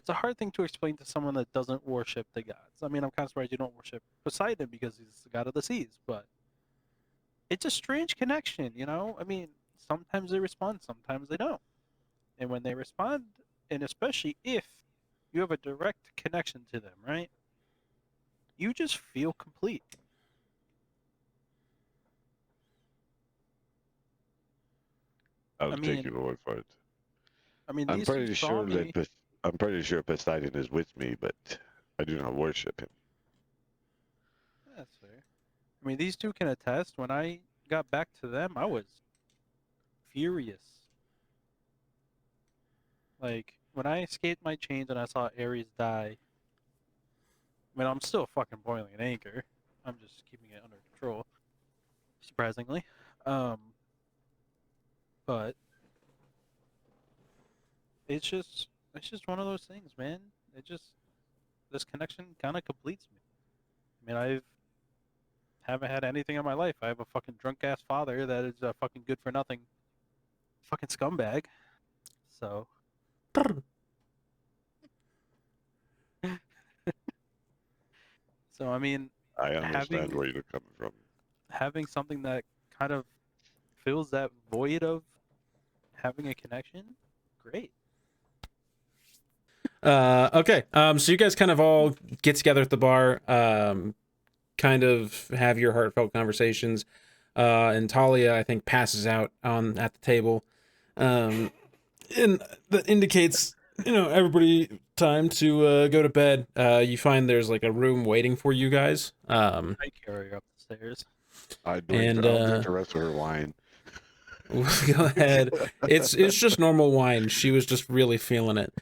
a hard thing to explain to someone that doesn't worship the gods. I mean, I'm kind of surprised you don't worship Poseidon because he's the god of the seas, but it's a strange connection, you know? I mean, sometimes they respond, sometimes they don't. And when they respond, and especially if you have a direct connection to them, right? You just feel complete. I was I mean, taking away for it. I mean, I'm these two pretty saw sure me. I'm pretty sure Poseidon is with me, but I do not worship him. That's fair. I mean, these two can attest. When I got back to them, I was furious. Like, when I escaped my chains and I saw Ares die, I mean, I'm still fucking boiling an anchor. I'm just keeping it under control, surprisingly. But it's just one of those things, man. This connection kind of completes me. I mean, haven't had anything in my life. I have a fucking drunk ass father that is a fucking good for nothing fucking scumbag. So I mean, I understand Having- where you're coming from. having something that kind of fills that void of having a connection, great. Okay. So you guys kind of all get together at the bar, kind of have your heartfelt conversations. and Talia, I think, passes out at the table. And that indicates, everybody time to go to bed. You find there's like a room waiting for you guys. I carry her up the stairs. I'll And, drink the rest of her wine. We'll go ahead. It's just normal wine. She was just really feeling it.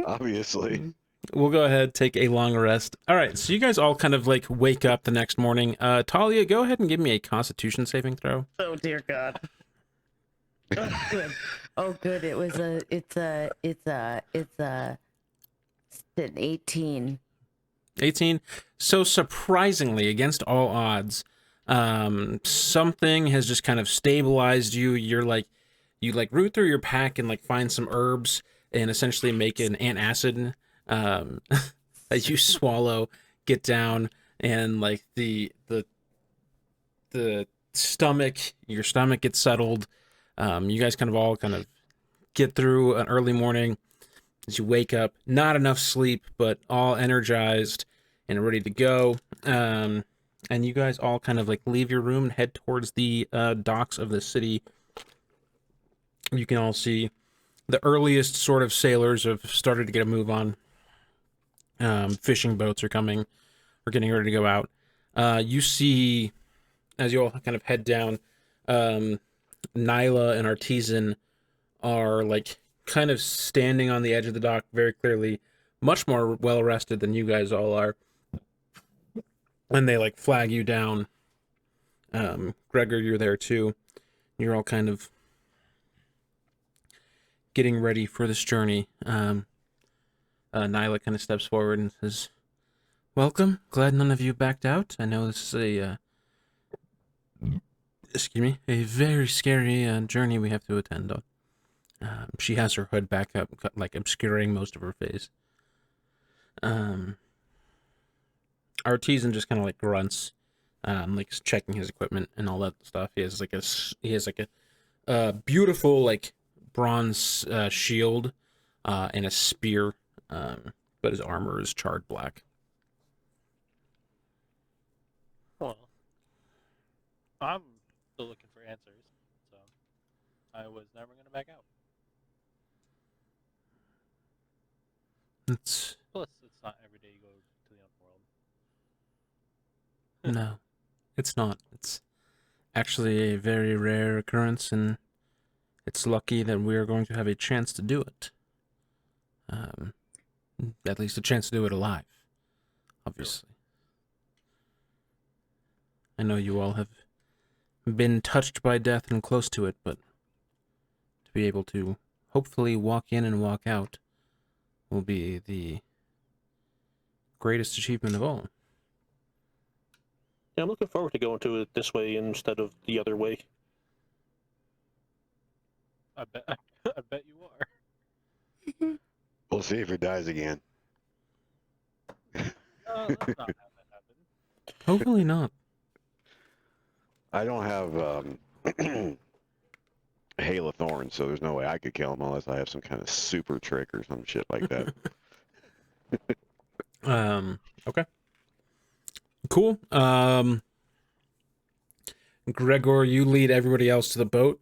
Obviously. We'll go ahead, take a long rest. All right, so you guys all kind of like wake up the next morning. Talia, go ahead and give me a Constitution saving throw. Oh dear God. Oh good. Oh good. It's an 18. 18. So surprisingly, against all odds, something has just kind of stabilized you. You root through your pack and like find some herbs and essentially make an antacid that you swallow, get down, and like the stomach, your stomach gets settled. You guys kind of get through an early morning as you wake up, not enough sleep, but all energized and ready to go. And you guys all kind of like leave your room and head towards the docks of the city. You can all see the earliest sort of sailors have started to get a move on. Fishing boats are getting ready to go out. You see, as you all kind of head down, Nyla and Artisan are like kind of standing on the edge of the dock very clearly, much more well rested than you guys all are. And they like flag you down. Gregor, you're there too. You're all kind of getting ready for this journey. Nyla kind of steps forward and says, "Welcome. Glad none of you backed out. I know this is a very scary journey we have to attend on." She has her hood back up, like obscuring most of her face. Artisan just kind of like grunts, like checking his equipment and all that stuff. He has like a beautiful like bronze shield and a spear, but his armor is charred black. Well, I'm still looking for answers, so I was never going to back out. It's Plus, it's not every day you go to the underworld. no, it's not. It's actually a very rare occurrence, and it's lucky that we are going to have a chance to do it. At least a chance to do it alive, obviously. I know you all have been touched by death and close to it, but to be able to hopefully walk in and walk out will be the greatest achievement of all. Yeah, I'm looking forward to going to it this way instead of the other way. I bet you are. We'll see if he dies again. Let's not have that happen. Hopefully not. I don't have Hail of Thorns, so there's no way I could kill him unless I have some kind of super trick or some shit like that. Okay. Cool. Gregor, you lead everybody else to the boat.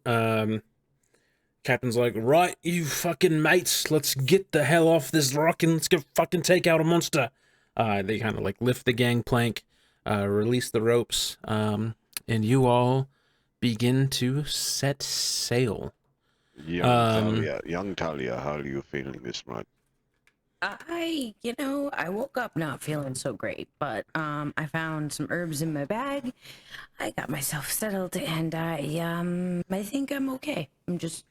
Captain's like, "Right, you fucking mates, let's get the hell off this rock and let's go fucking take out a monster." They kind of like lift the gangplank, release the ropes, and you all begin to set sail. Young Talia, how are you feeling this month? I woke up not feeling so great, but I found some herbs in my bag. I got myself settled, and I think I'm okay. I'm just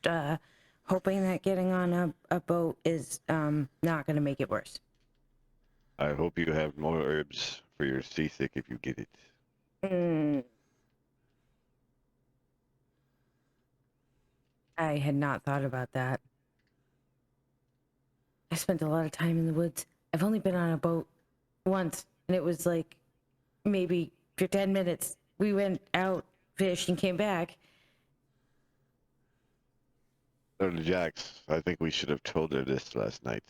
hoping that getting on a boat is not going to make it worse. I hope you have more herbs for your seasick if you get it. I had not thought about that. I spent a lot of time in the woods. I've only been on a boat once, and it was like maybe for 10 minutes. We went out, fished, and came back. So Jax, I think we should have told her this last night.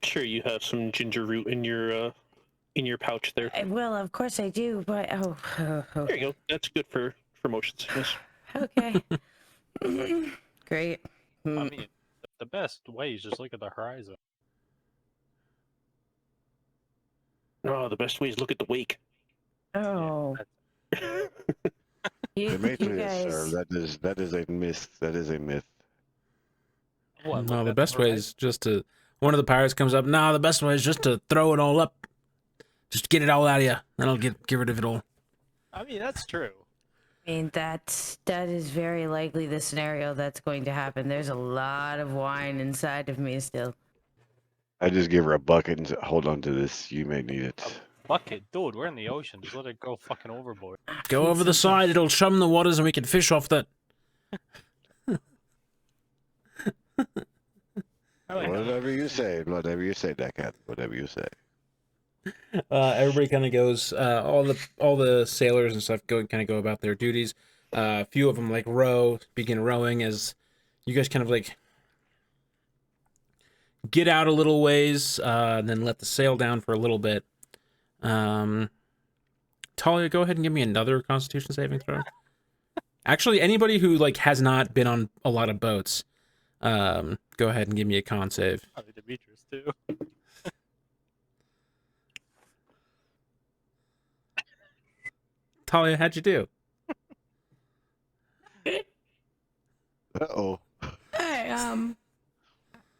Sure, you have some ginger root in your in your pouch there. Well, of course I do, but There you go. That's good for motion sickness. okay. Great. I mean, the best way is just look at the horizon. No, the best way is look at the wake. Oh, That's- you Demetrius, guys. sir, that is a myth. That is a myth. What, No, look the at best way horizon? is just to. One of the pirates comes up. No, the best way is just to throw it all up. Just get it all out of you. Then I'll get rid of it all. I mean, that's true. I mean, that is very likely the scenario that's going to happen. There's a lot of wine inside of me still. I just give her a bucket and say, hold on to this. You may need it. Bucket, dude, we're in the ocean. Just let it go fucking overboard. Go over the side. It'll chum the waters, and we can fish off that. I like that. Whatever you say, Deckhand. Whatever you say. Everybody kind of goes. All the sailors and stuff go about their duties. A few of them like begin rowing as you guys kind of like get out a little ways, and then let the sail down for a little bit. Talia, go ahead and give me another Constitution saving throw. Actually, anybody who like has not been on a lot of boats, go ahead and give me a con save. Probably Demetrius, too. Talia, how'd you do? Uh-oh. Hey,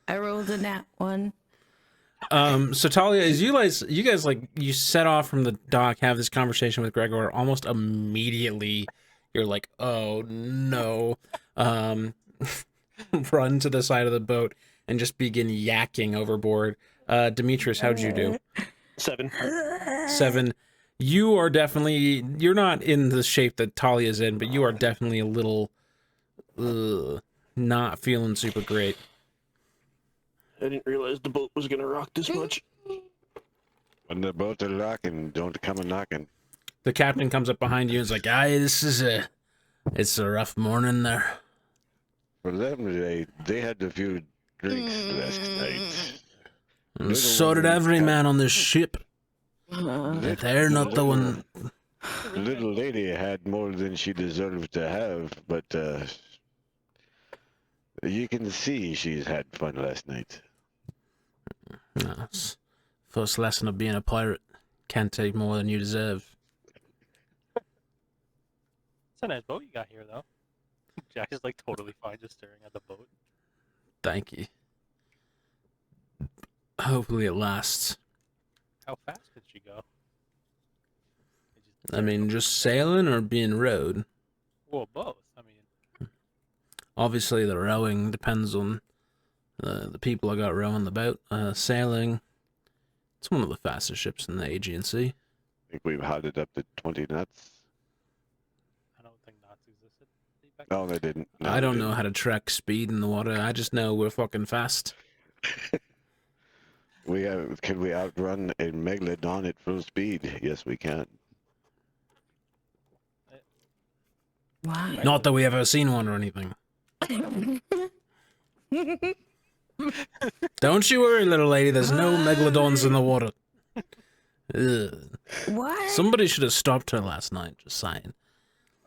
I rolled a nat 1. So Talia, as you guys like you set off from the dock, have this conversation with Gregor, almost immediately you're like, oh no. Run to the side of the boat and just begin yakking overboard. Demetrius, how'd you do? 7. 7. You're not in the shape that Talia's in, but you are definitely a little not feeling super great. I didn't realize the boat was gonna rock this much. When the boat are rocking, don't come a knocking. The captain comes up behind you and is like, it's a rough morning there. For them, they had a few drinks last night. And so did every man on this ship. If they're not the one. The little lady had more than she deserved to have, but you can see she's had fun last night. No, first lesson of being a pirate. Can't take more than you deserve. It's a nice boat you got here, though. Jack is like totally fine just staring at the boat. Thank you. Hopefully it lasts. How fast could she go? I mean, just sailing or being rowed? Well, both. I mean, Obviously, the rowing depends on the people I got rowing the boat. Sailing, it's one of the fastest ships in the Aegean Sea. I think we've had it up to 20 knots. I don't think knots existed. back No, they didn't. No, I they don't didn't. know how to track speed in the water. I just know we're fucking fast. Can we outrun a megalodon at full speed? Yes, we can. Why? Not that we ever seen one or anything. Don't you worry, little lady. There's no megalodons in the water. Ugh. What? Somebody should have stopped her last night. Just saying.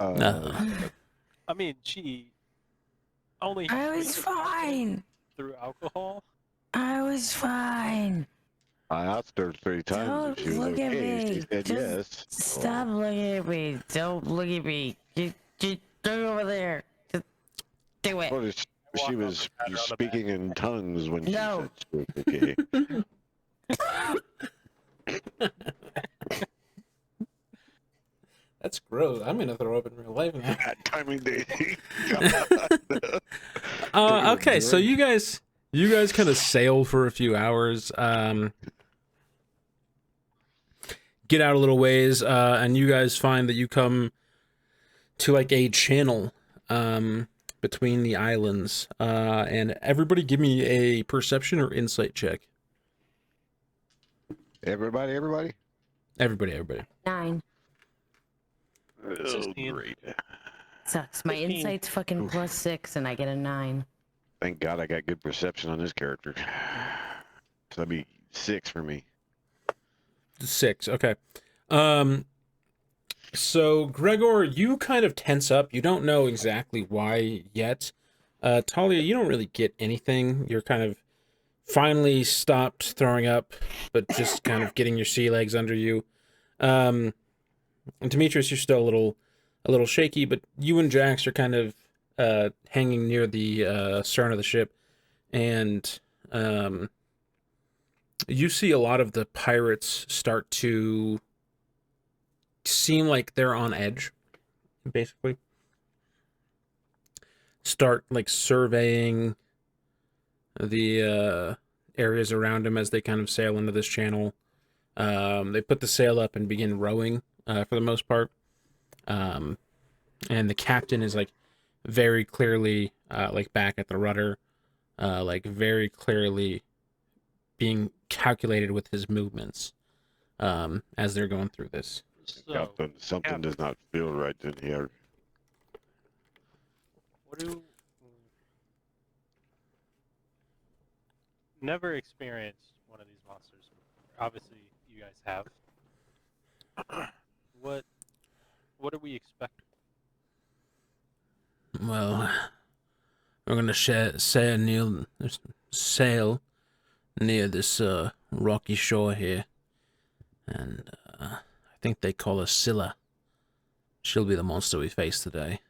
I mean, she only I was drinks fine. through alcohol. I was fine. I asked her 3 times Don't if she was look at okay. me. She said Just yes. Stop looking at me. Don't look at me. Just go over there. Just do it. Well, she was speaking in tongues when No. she said she was okay. That's gross. I'm gonna throw up in real life now. God, timing dating. Okay, so you guys kind of sail for a few hours. Get out a little ways, and you guys find that you come to like a channel between the islands. And everybody, give me a perception or insight check. Everybody. Everybody. 9. Oh, 16. great. Sucks. My 15. insight's fucking +6 and I get a 9. Thank God I got good perception on this character. So that'd be 6 for me. 6. Okay. So Gregor, you kind of tense up. You don't know exactly why yet. Talia, you don't really get anything. You're kind of finally stopped throwing up, but just kind of getting your sea legs under you. And Demetrius, you're still a little shaky, but you and Jax are kind of hanging near the stern of the ship, and you see a lot of the pirates start to seem like they're on edge, basically. Start like surveying the areas around them as they kind of sail into this channel. They put the sail up and begin rowing for the most part. And the captain is like very clearly like back at the rudder, like very clearly being calculated with his movements as they're going through this. So, Captain, something Captain. does not feel right in here. what do... Never experienced one of these monsters before. Obviously, you guys have. What are we expecting? Well, we're gonna sail near this rocky shore here, and I think they call her Scylla. She'll be the monster we face today.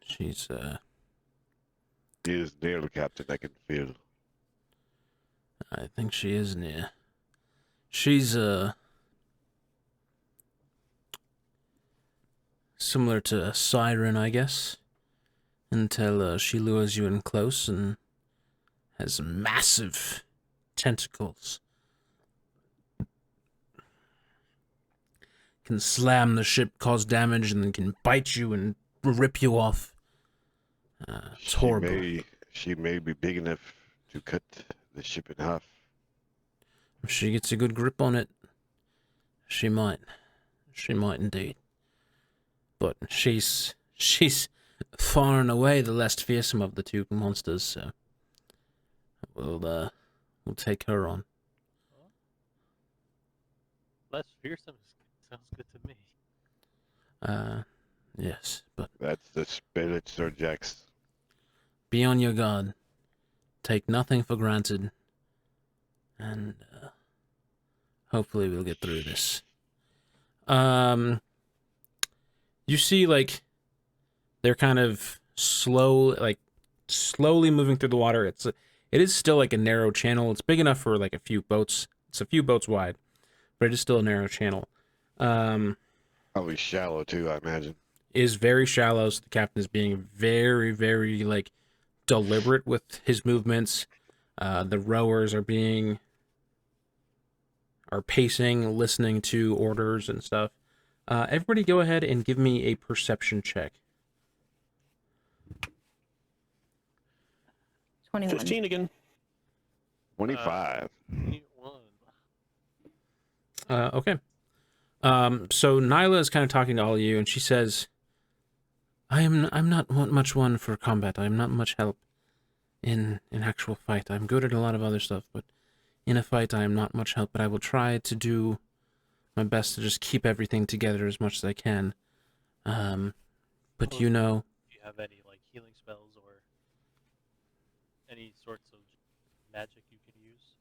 She's He is near the captain, I can feel. I think she is near. She's similar to a siren, I guess, until she lures you in close and has massive tentacles. Can slam the ship, cause damage, and then can bite you and rip you off. It's horrible. She may be big enough to cut the ship in half. If she gets a good grip on it, she might. She might indeed. But she's far and away the less fearsome of the two monsters, so we'll take her on. Less fearsome sounds good to me. Yes, but That's the spirit, Sir Jax. be on your guard. Take nothing for granted, and hopefully we'll get through this. You see, like, they're kind of slowly moving through the water. It is still like a narrow channel. It's big enough for like a few boats. It's a few boats wide, but it is still a narrow channel. Probably shallow too, I imagine. It is very shallow, so the captain is being very, very like deliberate with his movements. The rowers are pacing, listening to orders and stuff. Everybody go ahead and give me a perception check. 21. 15 again. 25. 21. Okay. So Nyla is kind of talking to all of you, and she says, I'm not much one for combat. I'm not much help in actual fight. I'm good at a lot of other stuff, but in a fight I am not much help, but I will try to do my best to just keep everything together as much as I can. But you know... Do you have any like healing spells or any sorts of magic you can use?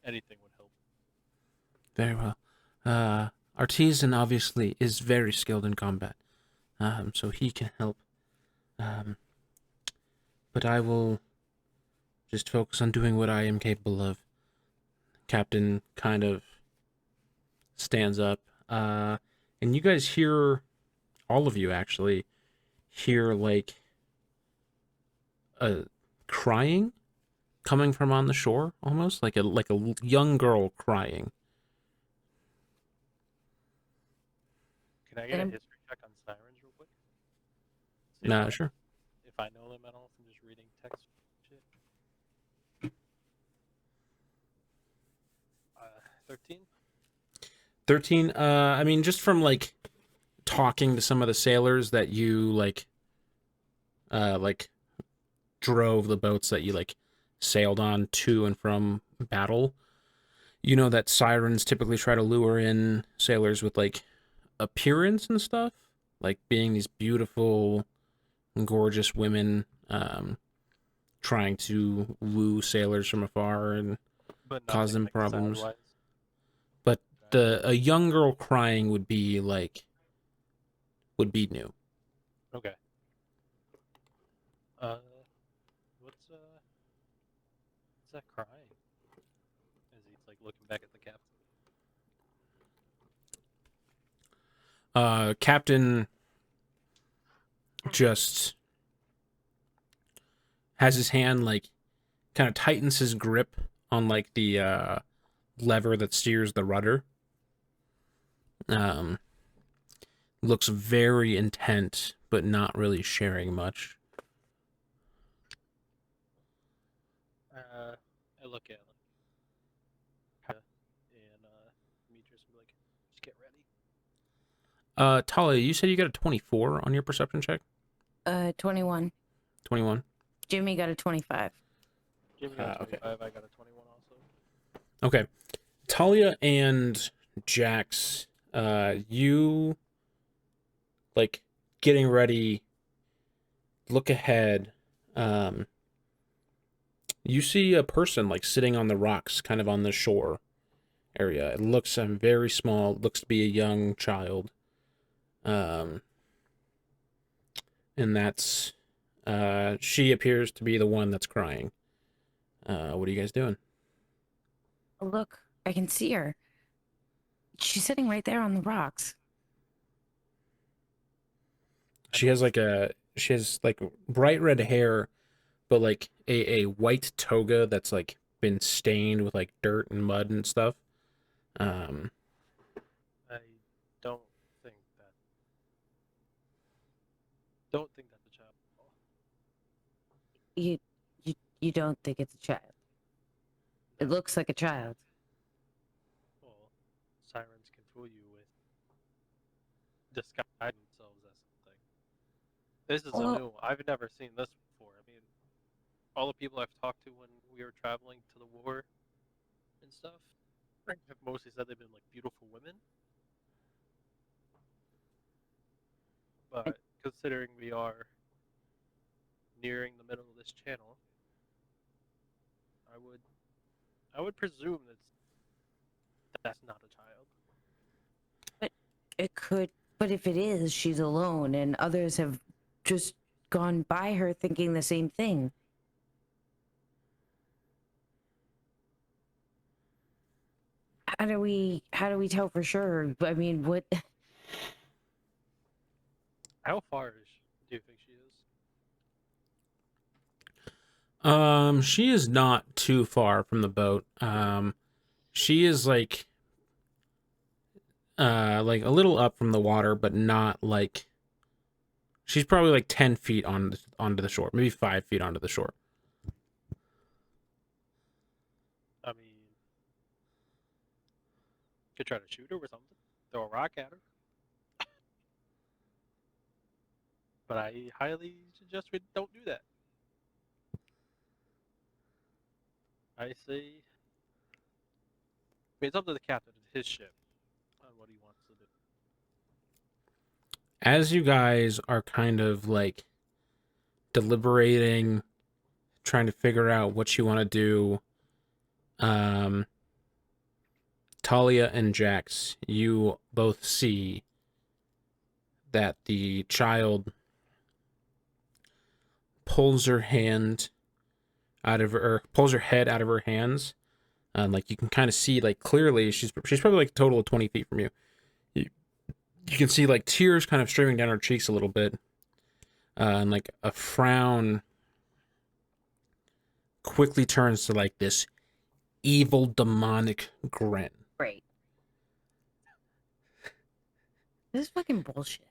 Anything would help. Very well. Artisan obviously is very skilled in combat, so he can help. But I will just focus on doing what I am capable of. Captain kind of stands up, and you guys hear, all of you actually, hear like a crying coming from on the shore, almost like a young girl crying. Can I get a Um, history check on sirens real quick? See Nah, if, sure. if I know them at all from just reading text shit. 13? 13. I mean, just from like talking to some of the sailors that you like drove the boats that you like sailed on to and from battle, You know that sirens typically try to lure in sailors with like appearance and stuff, like being these beautiful, gorgeous women, trying to woo sailors from afar and But cause nothing them like problems. sound-wise. But a young girl crying would be new. Okay. What's that crying? As he's like looking back at the captain. Captain just has his hand like kind of tightens his grip on like the lever that steers the rudder. Looks very intent, but not really sharing much. I look at him. And Demetrius will be like, just get ready. Talia, you said you got a 24 on your perception check? 21. 21? Jimmy got a 25. Jimmy got a okay. 25, I got a 21 also. Okay. Talia and Jax, you like getting ready, look ahead. You see a person like sitting on the rocks, kind of on the shore area. It looks very small, looks to be a young child. And that's she appears to be the one that's crying. What are you guys doing? Oh, look, I can see her. She's sitting right there on the rocks. She has like bright red hair, but like a white toga that's like been stained with like dirt and mud and stuff. I don't think that. Don't think that's a child. You don't think it's a child? It looks like a child. Well, sirens can fool you with disguising themselves as something. This is Well- a new one. I've never seen this before. I mean, all the people I've talked to when we were traveling to the war and stuff have mostly said they've been like beautiful women. But considering we are nearing the middle of this channel, I would presume that's not a child. It could, but if it is, she's alone, and others have just gone by her thinking the same thing. How do we tell for sure? I mean, what? How far do you think she is? She is not too far from the boat. She is like a little up from the water, but not like. She's probably like 10 feet onto the shore, maybe 5 feet onto the shore. I mean, could try to shoot her or something. Throw a rock at her. But I highly suggest we don't do that. I say, I mean, it's up to the captain of his ship on what he wants to do. As you guys are kind of like deliberating, trying to figure out what you want to do, Talia and Jax, you both see that the child pulls her head out of her hands, and like you can kind of see like clearly she's probably like a total of 20 feet from you. You can see like tears kind of streaming down her cheeks a little bit, and like a frown quickly turns to like this evil demonic grin. Great. This is fucking bullshit.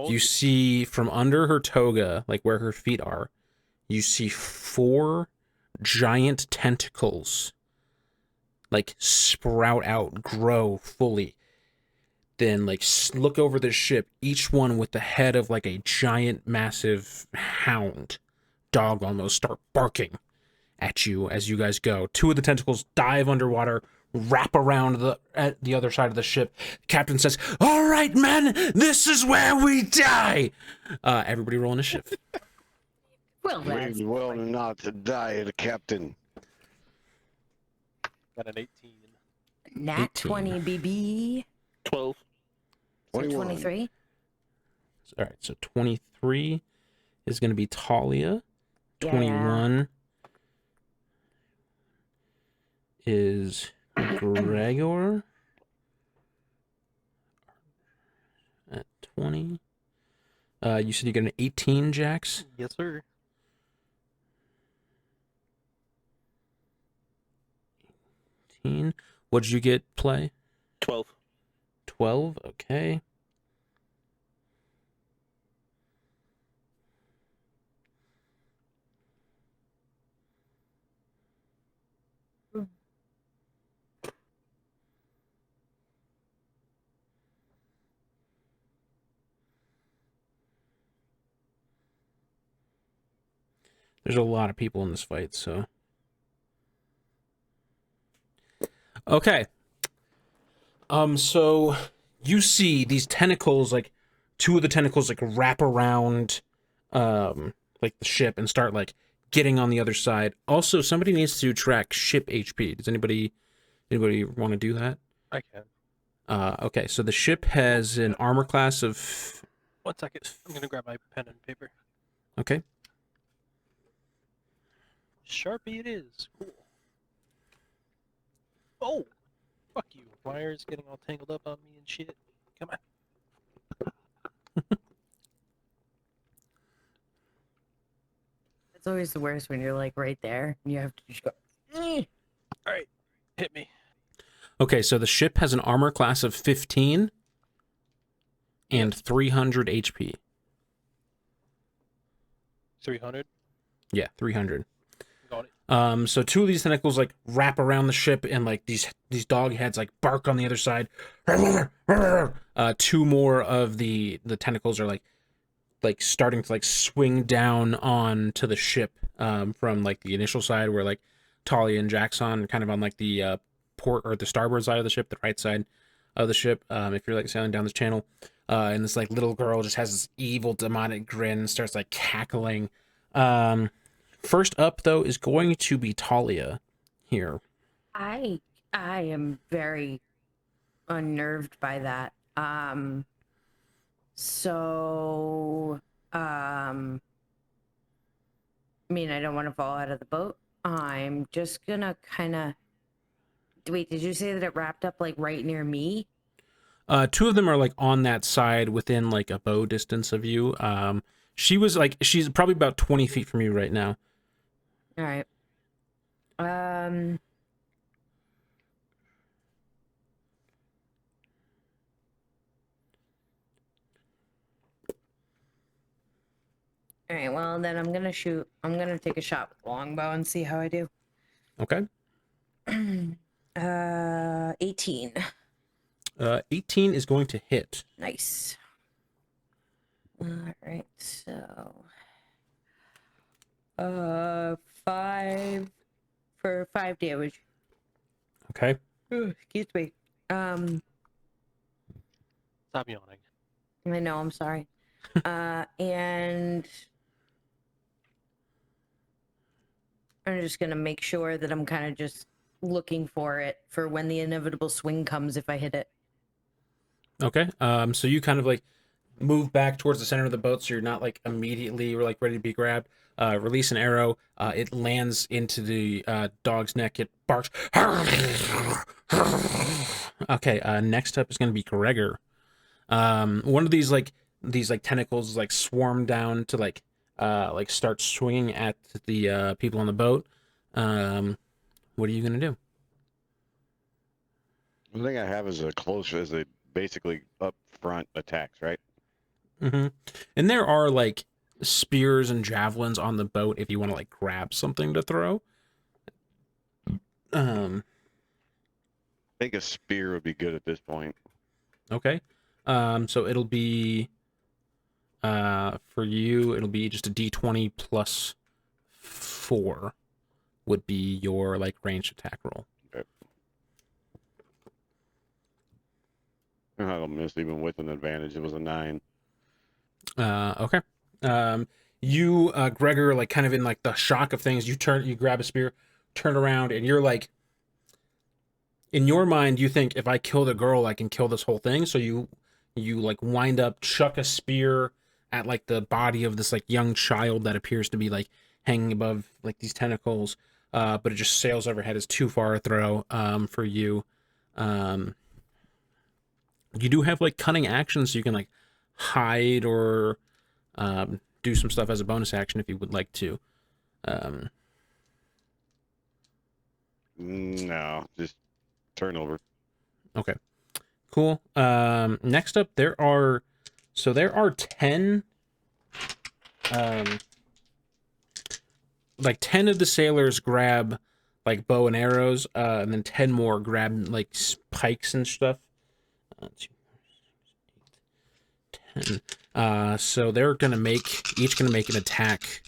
You see from under her toga, like where her feet are, you see 4 giant tentacles like sprout out, grow fully. Then like look over the ship, each one with the head of like a giant massive hound dog almost, start barking at you as you guys go. 2 of the tentacles dive underwater, wrap around at the other side of the ship. The captain says, "All right, men, this is where we die." Everybody roll initiative. Well, that's We will not die, Captain. Got an 18. nat 18. 20, BB. 12. So 21. 23. All right, so 23 is going to be Talia. Yeah. 21 is Gregor. At 20. You said you got an 18, Jax? Yes, sir. 18. What did you get, Play? 12. 12, okay. There's a lot of people in this fight, so. Okay. So you see these tentacles, like two of the tentacles like wrap around like the ship and start like getting on the other side. Also, somebody needs to track ship HP. Does anybody want to do that? I can. Okay, so the ship has an armor class of 1 second. I'm gonna grab my pen and paper. okay. Sharpie it is. Cool. Oh, fuck you. Wires getting all tangled up on me and shit. Come on. It's always the worst when you're like right there and you have to just go. All right, hit me. Okay, so the ship has an armor class of 15 and 300 HP. 300. Yeah, 300. Got it. So two of these tentacles like wrap around the ship and like these dog heads like bark on the other side. Two more of the tentacles are like starting to like swing down onto the ship from like the initial side where like Talia and Jax on kind of on like the port or the starboard side of the ship, the right side of the ship. If you're like sailing down this channel, and this like little girl just has this evil demonic grin and starts like cackling. First up, though, is going to be Talia here. I am very unnerved by that. So I mean, I don't want to fall out of the boat. I'm just gonna kind of wait. Did you say that it wrapped up like right near me? Two of them are like on that side within like a bow distance of you. She's probably about 20 feet from you right now. All right. All right. Well, then I'm gonna shoot. I'm gonna take a shot with the longbow and see how I do. Okay. 18. 18 is going to hit. Nice. All right. So, 5 for 5 damage. Okay. Ooh, excuse me. Stop yawning. I know. I'm sorry. And I'm just gonna make sure that I'm kind of just looking for it for when the inevitable swing comes if I hit it. Okay. So you kind of like move back towards the center of the boat, so you're not like immediately like ready to be grabbed. Release an arrow. It lands into the dog's neck. It barks. Okay. Next up is going to be Gregor. One of these tentacles like swarm down to like start swinging at the people on the boat. What are you gonna do? The thing I have is a basically up front attacks, right? Mm-hmm. And there are like spears and javelins on the boat if you want to like grab something to throw. I think a spear would be good at this point. Okay. So it'll be for you, it'll be just a D20 plus 4 would be your like ranged attack roll. Okay. I'll miss even with an advantage. It was a 9. Okay. You, Gregor, like kind of in like the shock of things, you grab a spear, turn around, and you're like, in your mind, you think if I kill the girl, I can kill this whole thing. So you like wind up, chuck a spear at like the body of this like young child that appears to be like hanging above like these tentacles. But it just sails overhead. It's too far a throw, for you. You do have like cunning actions, so you can like hide or do some stuff as a bonus action if you would like to. No, just turn over. Okay, cool. Next up, there are 10, like 10 of the sailors grab like bow and arrows, and then 10 more grab like pikes and stuff. 2, 10. So they're gonna each gonna make an attack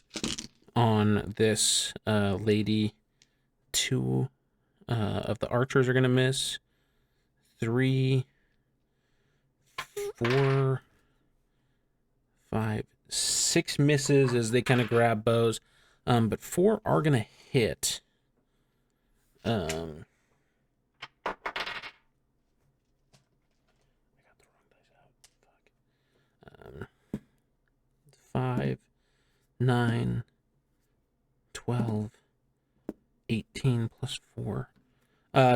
on this lady. 2 of the archers are gonna miss. 3, 4, 5, 6 misses as they kind of grab bows, but 4 are gonna hit. 5, 9, 12, 18 plus 4.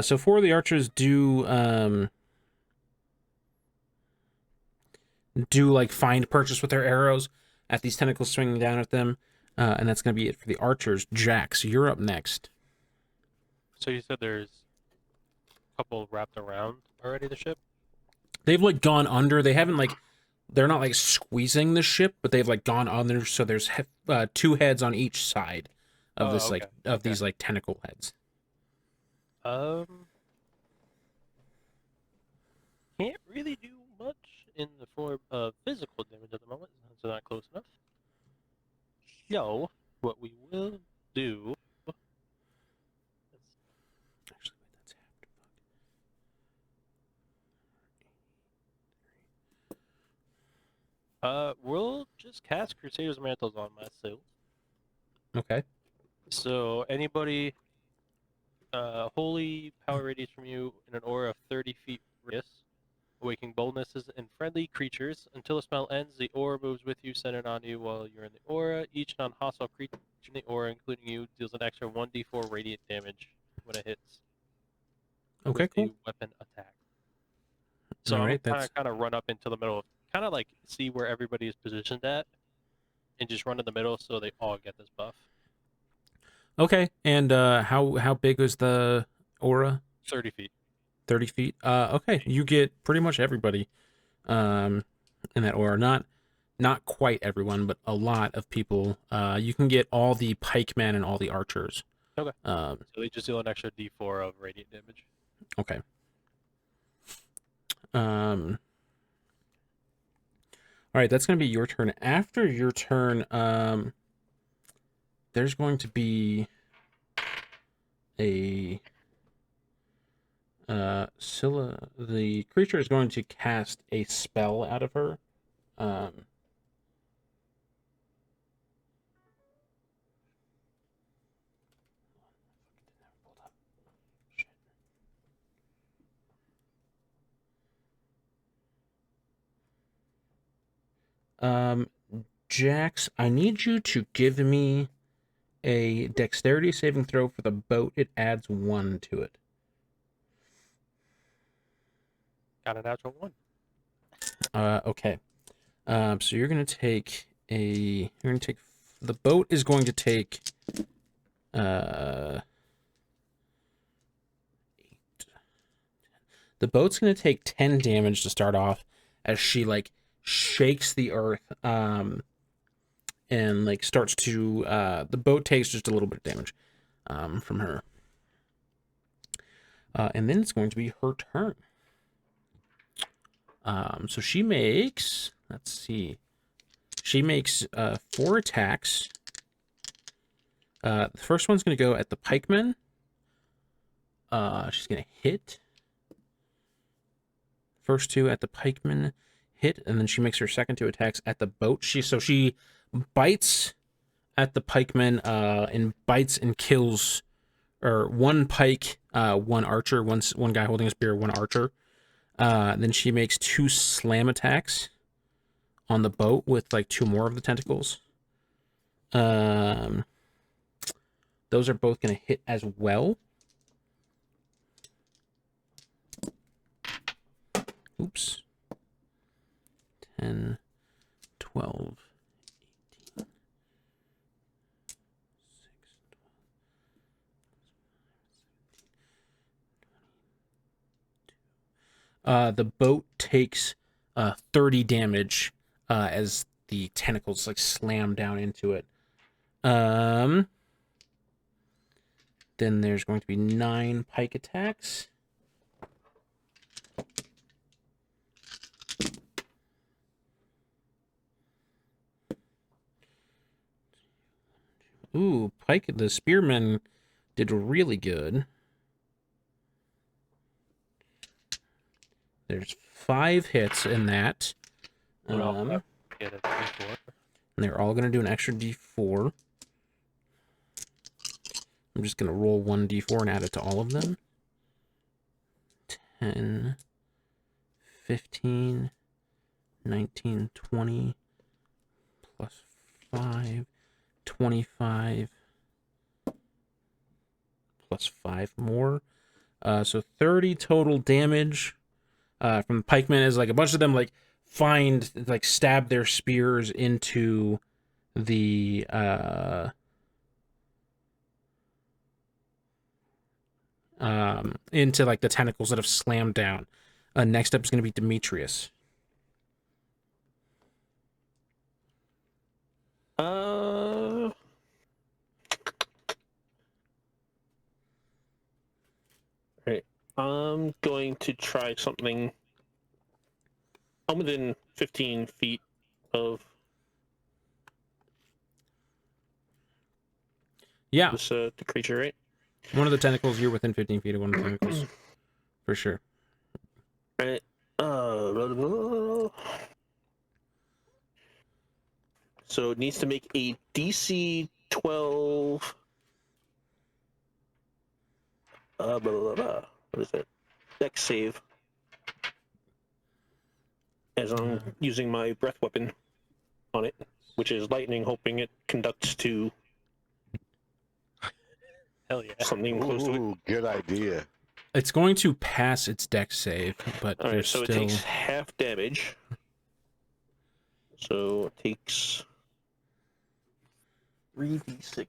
So 4 of the archers do like find purchase with their arrows at these tentacles swinging down at them, and that's gonna be it for the archers. Jax, you're up next. So you said there's a couple wrapped around already the ship? They've like gone under. They haven't like, they're not like squeezing the ship, but they've like gone under. So there's 2 heads on each side of Oh, this okay, these like tentacle heads. Can't really do much in the form of physical damage at the moment, since they're not close enough. So, what we will do... Actually, that's half. we'll just cast Crusader's Mantles on myself. Okay. So, anybody holy power radiates from you in an aura of 30 feet radius, awakening boldnesses in friendly creatures. Until the spell ends, the aura moves with you, centered on you while you're in the aura. Each non-hostile creature in the aura, including you, deals an extra 1d4 radiant damage when it hits. Okay, with cool. a weapon attack. So All I'm right, gonna kind of run up into the middle, kind of like see where everybody is positioned at, and just run in the middle so they all get this buff. Okay, and how big was the aura? 30 feet. 30 feet. Okay, you get pretty much everybody in that aura. Not quite everyone, but a lot of people. You can get all the pikemen and all the archers. Okay. So they just deal an extra d4 of radiant damage. Okay. All right, that's going to be your turn. After your turn, there's going to be a Scylla. The creature is going to cast a spell out of her. Jax, I need you to give me a dexterity saving throw for the boat. It adds 1 to it. Got a natural 1. Okay. So you're gonna take the boat is going to take 8. The boat's gonna take 10 damage to start off as she like shakes the earth, and like starts to the boat takes just a little bit of damage from her. And then it's going to be her turn. So she makes, let's see, she makes 4 attacks. The first one's going to go at the pikemen. She's going to hit First two at the pikeman hit, and then she makes her second two attacks at the boat. She bites at the pikeman and bites and kills, or one pike, one archer, one guy holding a spear, one archer. Then she makes two slam attacks on the boat with like two more of the tentacles. Those are both going to hit as well. Oops. 10, 12, 18, 6, the boat takes 30 damage as the tentacles like slam down into it. Then there's going to be 9 pike attacks. Ooh, pike, the spearmen did really good. There's 5 hits in that. Would all And get a D4. they're all going to do an extra D4. I'm just going to roll 1 D4 and add it to all of them. 10, 15, 19, 20, plus 5, 25, plus 5 more. So 30 total damage from the pikemen, is like a bunch of them like stab their spears into the into like the tentacles that have slammed down. Next up is going to be Demetrius. Right. I'm going to try something. I'm within 15 feet of this the creature, right? One of the tentacles, you're within 15 feet of one of the tentacles. For sure. Right. So it needs to make a DC 12. What is it? Dex save. As I'm using my breath weapon on it, which is lightning, hoping it conducts to Hell yeah. something close to it. Ooh, good idea. It's going to pass its dex save, but All right, there's so still... it takes half damage. So it takes 3d6.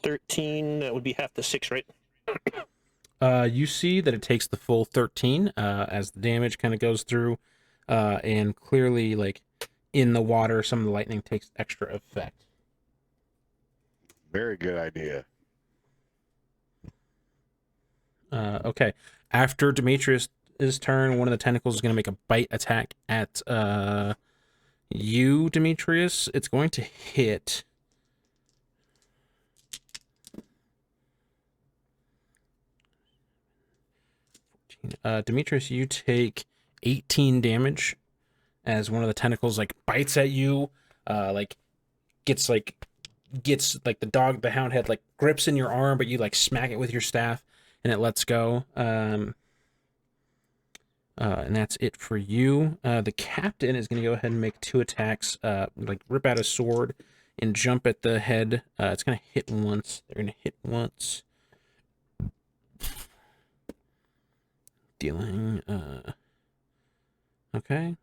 That would be half the 6, right? You see that it takes the full 13 as the damage kind of goes through, and clearly, like, in the water, some of the lightning takes extra effect. Very good idea. Okay. After Demetrius' turn, one of the tentacles is going to make a bite attack at you, Demetrius. It's going to hit... Demetrius, you take 18 damage as one of the tentacles like bites at you, gets the hound head like grips in your arm, but you like smack it with your staff and it lets go. And that's it for you. The captain is going to go ahead and make 2 attacks, like rip out a sword and jump at the head. It's going to hit once. They're going to hit once. Dealing, okay.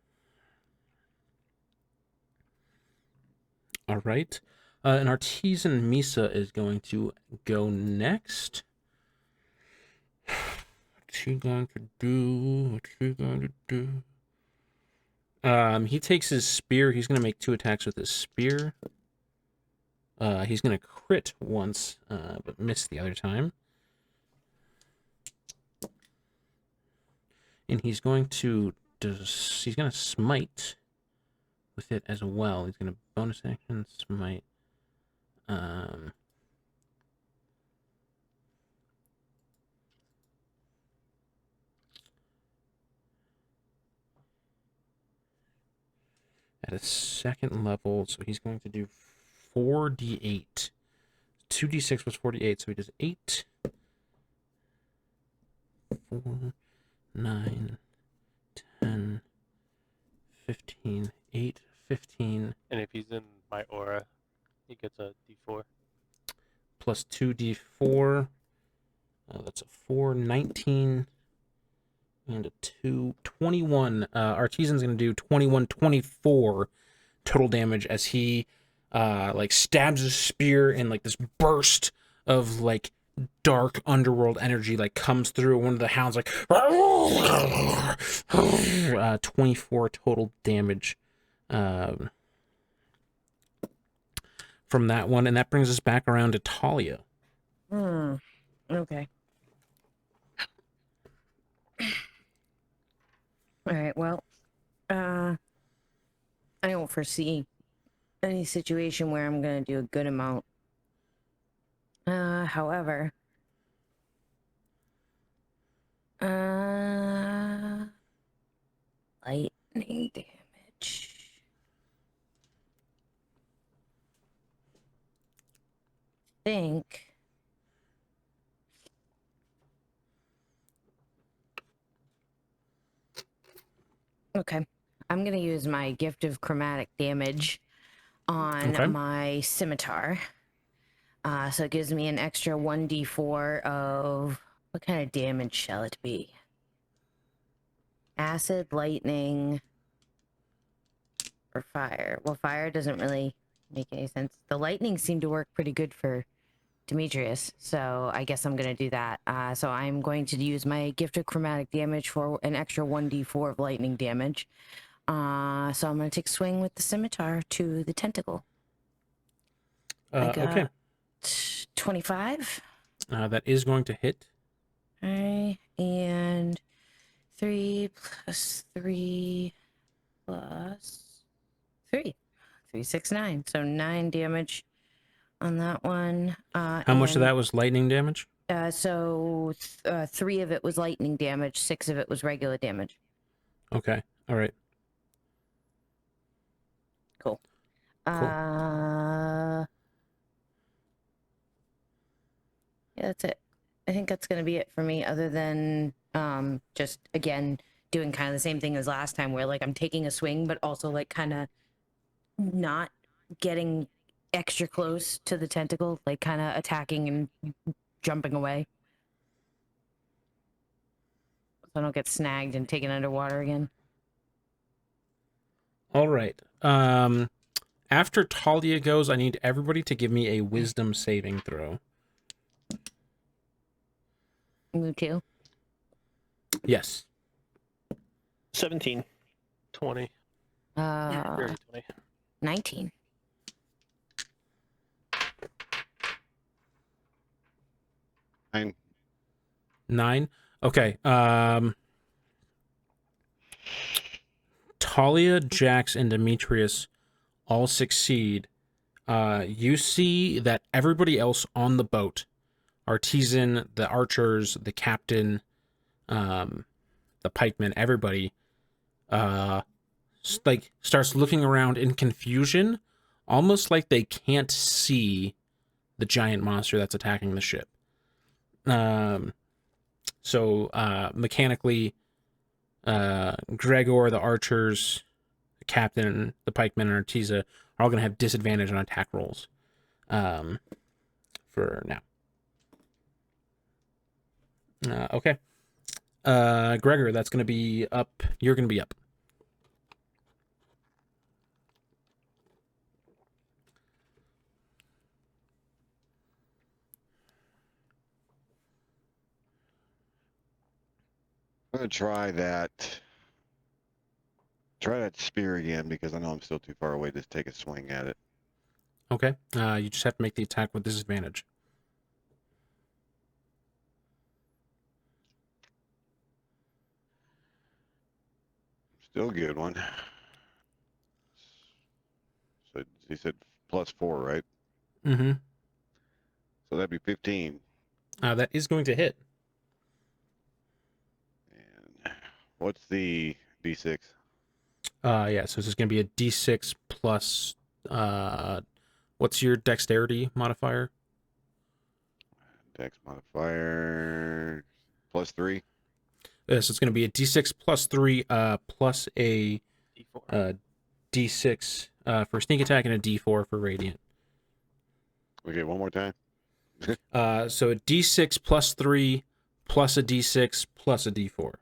All right. And Artisan Misa is going to go next. What's he going to do? He takes his spear. He's going to make 2 attacks with his spear. He's going to crit once, but miss the other time. And he's going to smite with it as well. He's going to bonus action smite. At a second level, so he's going to do 4d8. 2d6 was 48, so he does 8. 4, 9, 10, 15, 8, 15, And if he's in my aura, he gets a D4. plus 2d4. That's a 4, 19, and a 2, 21. Artisan's going to do 21, 24 total damage as he like stabs his spear and like this burst of like dark underworld energy like comes through. One of the hounds like 24 total damage from that one, and that brings us back around to Talia. Okay. All right. Well, I don't foresee any situation where I'm gonna do a good amount. However, lightning damage. Think. Okay. I'm gonna use my gift of chromatic damage on Okay. my scimitar. So it gives me an extra 1d4 of what kind of damage shall it be? Acid, lightning, or fire? Well, fire doesn't really make any sense. The lightning seemed to work pretty good for Demetrius, so I guess I'm gonna do that. So I'm going to use my gift of chromatic damage for an extra 1d4 of lightning damage. So I'm gonna take a swing with the scimitar to the tentacle. I got Okay. 25. That is going to hit. Okay, and 3 plus 3 plus 3. 3, 6, 9. So 9 damage on that one. How much of that was lightning damage? So 3 of it was lightning damage, 6 of it was regular damage. Okay. All right. Cool. Yeah, that's it. I think that's going to be it for me, other than just, again, doing kind of the same thing as last time, where, like, I'm taking a swing, but also, like, kind of not getting extra close to the tentacle, like, kind of attacking and jumping away. So I don't get snagged and taken underwater again. All right. After Talia goes, I need everybody to give me a wisdom saving throw. Me too. Yes. 17. 20. Uh, Dirty 20. 19. 9. 9. Okay. Talia, Jax, and Demetrius all succeed. You see that everybody else on the boat, Artisan, the archers, the captain, the pikemen, everybody, like starts looking around in confusion, almost like they can't see the giant monster that's attacking the ship. So mechanically, Gregor, the archers, the captain, the pikemen, and Artisa are all going to have disadvantage on attack rolls for now. Okay. Gregor, that's going to be up. You're going to be up. I'm gonna try that. Try that spear again because I know I'm still too far away to take a swing at it. Okay. You just have to make the attack with disadvantage. Still a good one. So he said +4, right? Mm-hmm. So that'd be 15. That is going to hit. And what's the D6? Yeah, so this is going to be a D6 plus, what's your dexterity modifier? Dex modifier +3. So it's going to be a D6 plus 3, plus a D4. D6 for sneak attack and a D4 for radiant. Okay, one more time. So a D6 plus 3 plus a D6 plus a D4.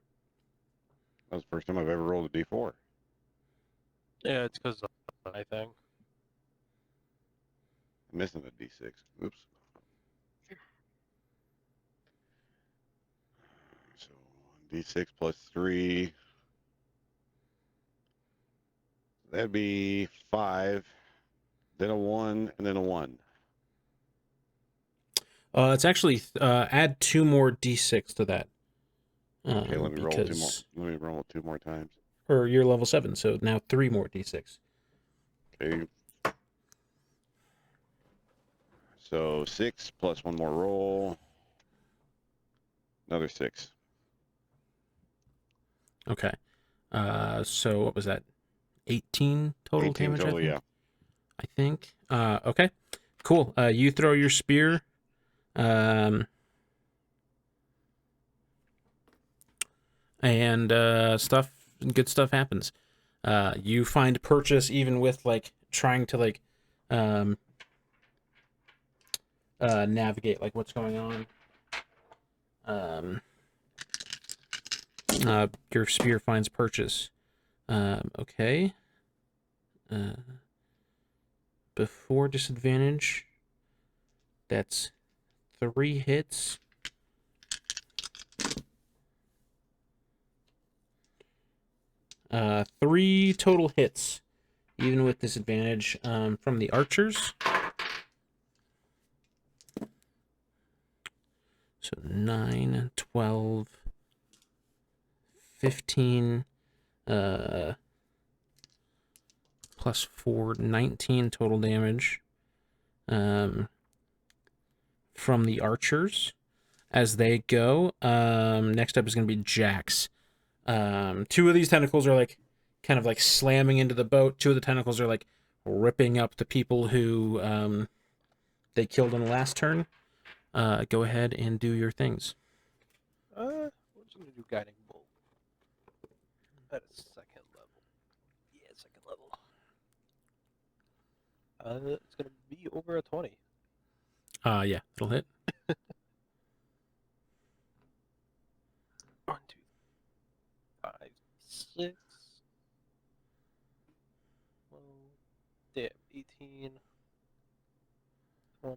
That's the first time I've ever rolled a D4. Yeah, it's because of my thing. I'm missing a D6. Oops. So D6 +3. That'd be 5. Then a 1, and then a 1. It's actually add 2 more D6 to that. Okay, let me roll 2 more. because Let me roll 2 more times. or you're level 7, so now 3 more D6. Okay. So 6 plus 1 more roll. Another 6. Okay. So what was that? 18 total 18 damage, total, yeah. I think. Okay. Cool. You throw your spear. And good stuff happens. You find purchase even with like trying to like navigate like what's going on. Your spear finds purchase. Okay. Before disadvantage, that's 3 hits. Three total hits, even with disadvantage, from the archers. So 9, 12, 15, plus 4, 19 total damage from the archers as they go. Next up is going to be Jax. 2 of these tentacles are like kind of like slamming into the boat. 2 of the tentacles are like ripping up the people who they killed on the last turn. Go ahead and do your things. We're just gonna do guiding bolt at a 2nd level. Yeah, 2nd level. It's gonna be over a 20. Yeah, it'll hit. 1, 2, 5, 6. Well, damn, 18, 21,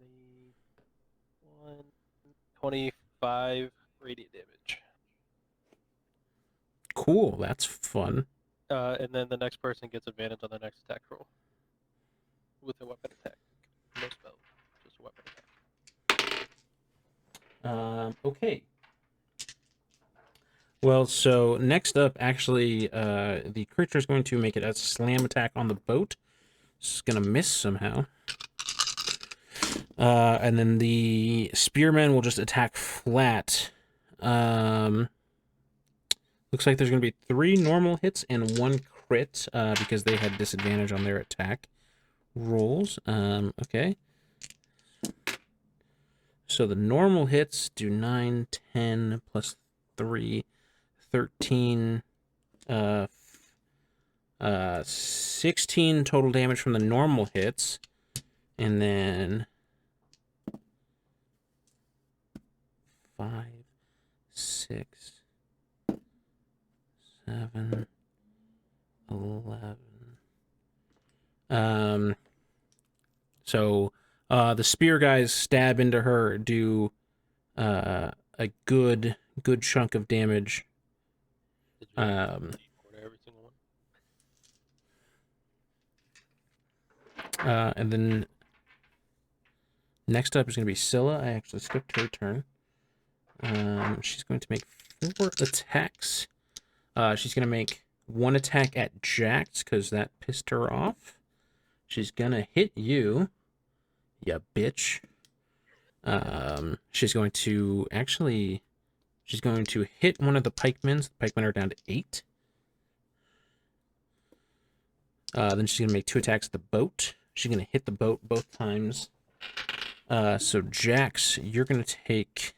25 radiant damage. Cool, that's fun. And then the next person gets advantage on the next attack roll with a weapon attack. No spell, just a weapon attack. Okay. Well, so next up, actually, the creature is going to make it a slam attack on the boat. It's going to miss somehow. And then the spearman will just attack flat. Looks like there's going to be 3 normal hits and 1 crit, because they had disadvantage on their attack rolls. Okay. So the normal hits do 9, 10, plus 3, 13, 16 total damage from the normal hits. And then 5, 6, 7, 11. So the spear guys stab into her, do a good chunk of damage. Did you record every single one? And then next up is going to be Scylla. I actually skipped her turn. She's going to make 4 attacks. She's going to make 1 attack at Jax because that pissed her off. She's going to hit you Ya bitch. She's going to hit one of the pikemen. The pikemen are down to 8. Then she's going to make 2 attacks at the boat. She's going to hit the boat both times. So Jax, you're going to take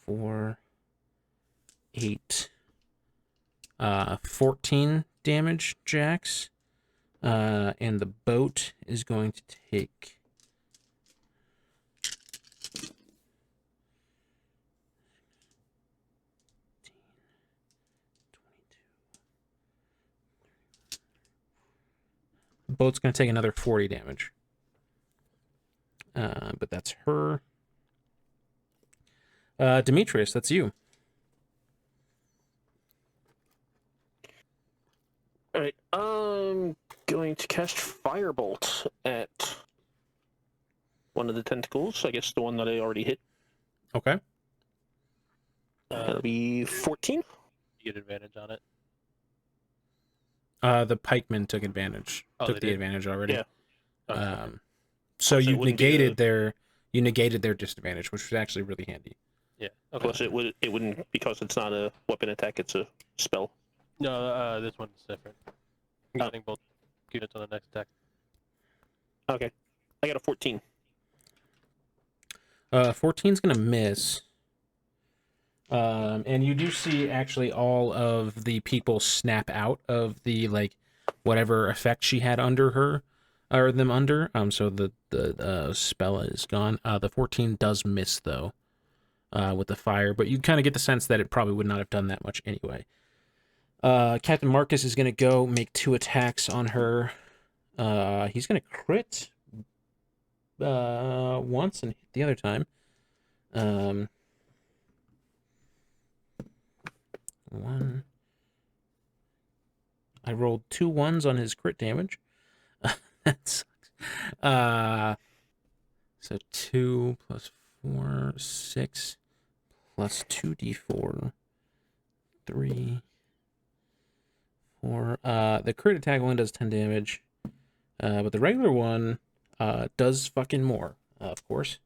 4, 8, 14 damage, Jax. And the boat is going to take 22. The boat's going to take another 40 damage. But that's her. Demetrius, that's you. Alright, I'm going to cast Firebolt at one of the tentacles. I guess the one that I already hit. Okay. That'll be 14. You get advantage on it. The pikemen took advantage. Oh, took they the did? advantage already. Yeah. Okay. So Plus it you wouldn't be negated their disadvantage, which was actually really handy. Yeah. Okay. Plus it wouldn't, because it's not a weapon attack, it's a spell. No, this one's different. Oh. Adding both units on the next attack. Okay. I got a 14. 14's gonna miss. And you do see actually all of the people snap out of the whatever effect she had under her, or them under. So the spell is gone. The 14 does miss though, with the fire, but you kind of get the sense that it probably would not have done that much anyway. Captain Marcus is gonna go make 2 attacks on her. He's gonna crit once and hit the other time. 1. I rolled 2 1s on his crit damage. That sucks. So 2 plus 4, 6 plus 2d4, 3, 4. The crit attack only does 10 damage, but the regular one does fucking more, of course.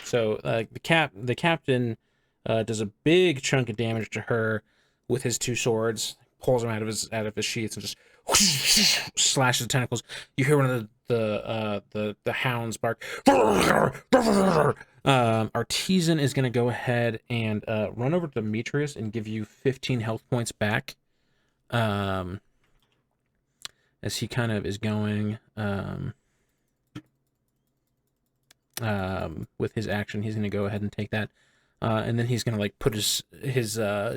So the captain does a big chunk of damage to her with his 2 swords, pulls them out of his sheaths and just slashes the tentacles. You hear one of the hounds bark. Artisan is going to go ahead and run over to Demetrius and give you 15 health points back. As he kind of is going with his action, he's going to go ahead and take that. And then he's gonna put his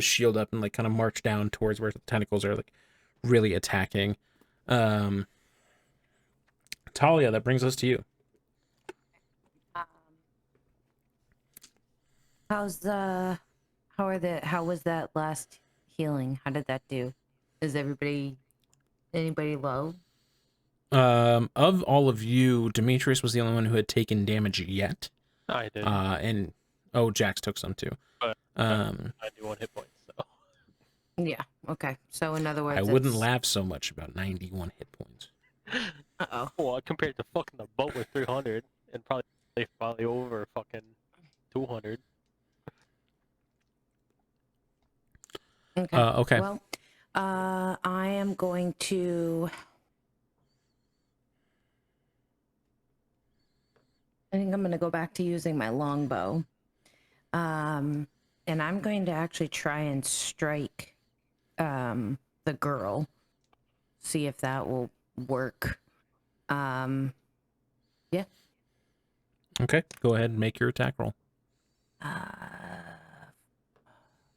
shield up and kind of march down towards where the tentacles are really attacking. Talia, that brings us to you. How was that last healing? How did that do? Is anybody low? Of all of you, Demetrius was the only one who had taken damage yet. I did. And Jax took some too. But I do 1 hit point, so. Yeah. Okay. So in other words, I wouldn't laugh so much about 91 hit points. Uh-oh. Well, compared to fucking the boat with 300 and probably over fucking 200. Okay. Okay. Well, I am going to. I think I'm going to go back to using my longbow. And I'm going to actually try and strike the girl. See if that will work. Yeah. Okay, go ahead and make your attack roll.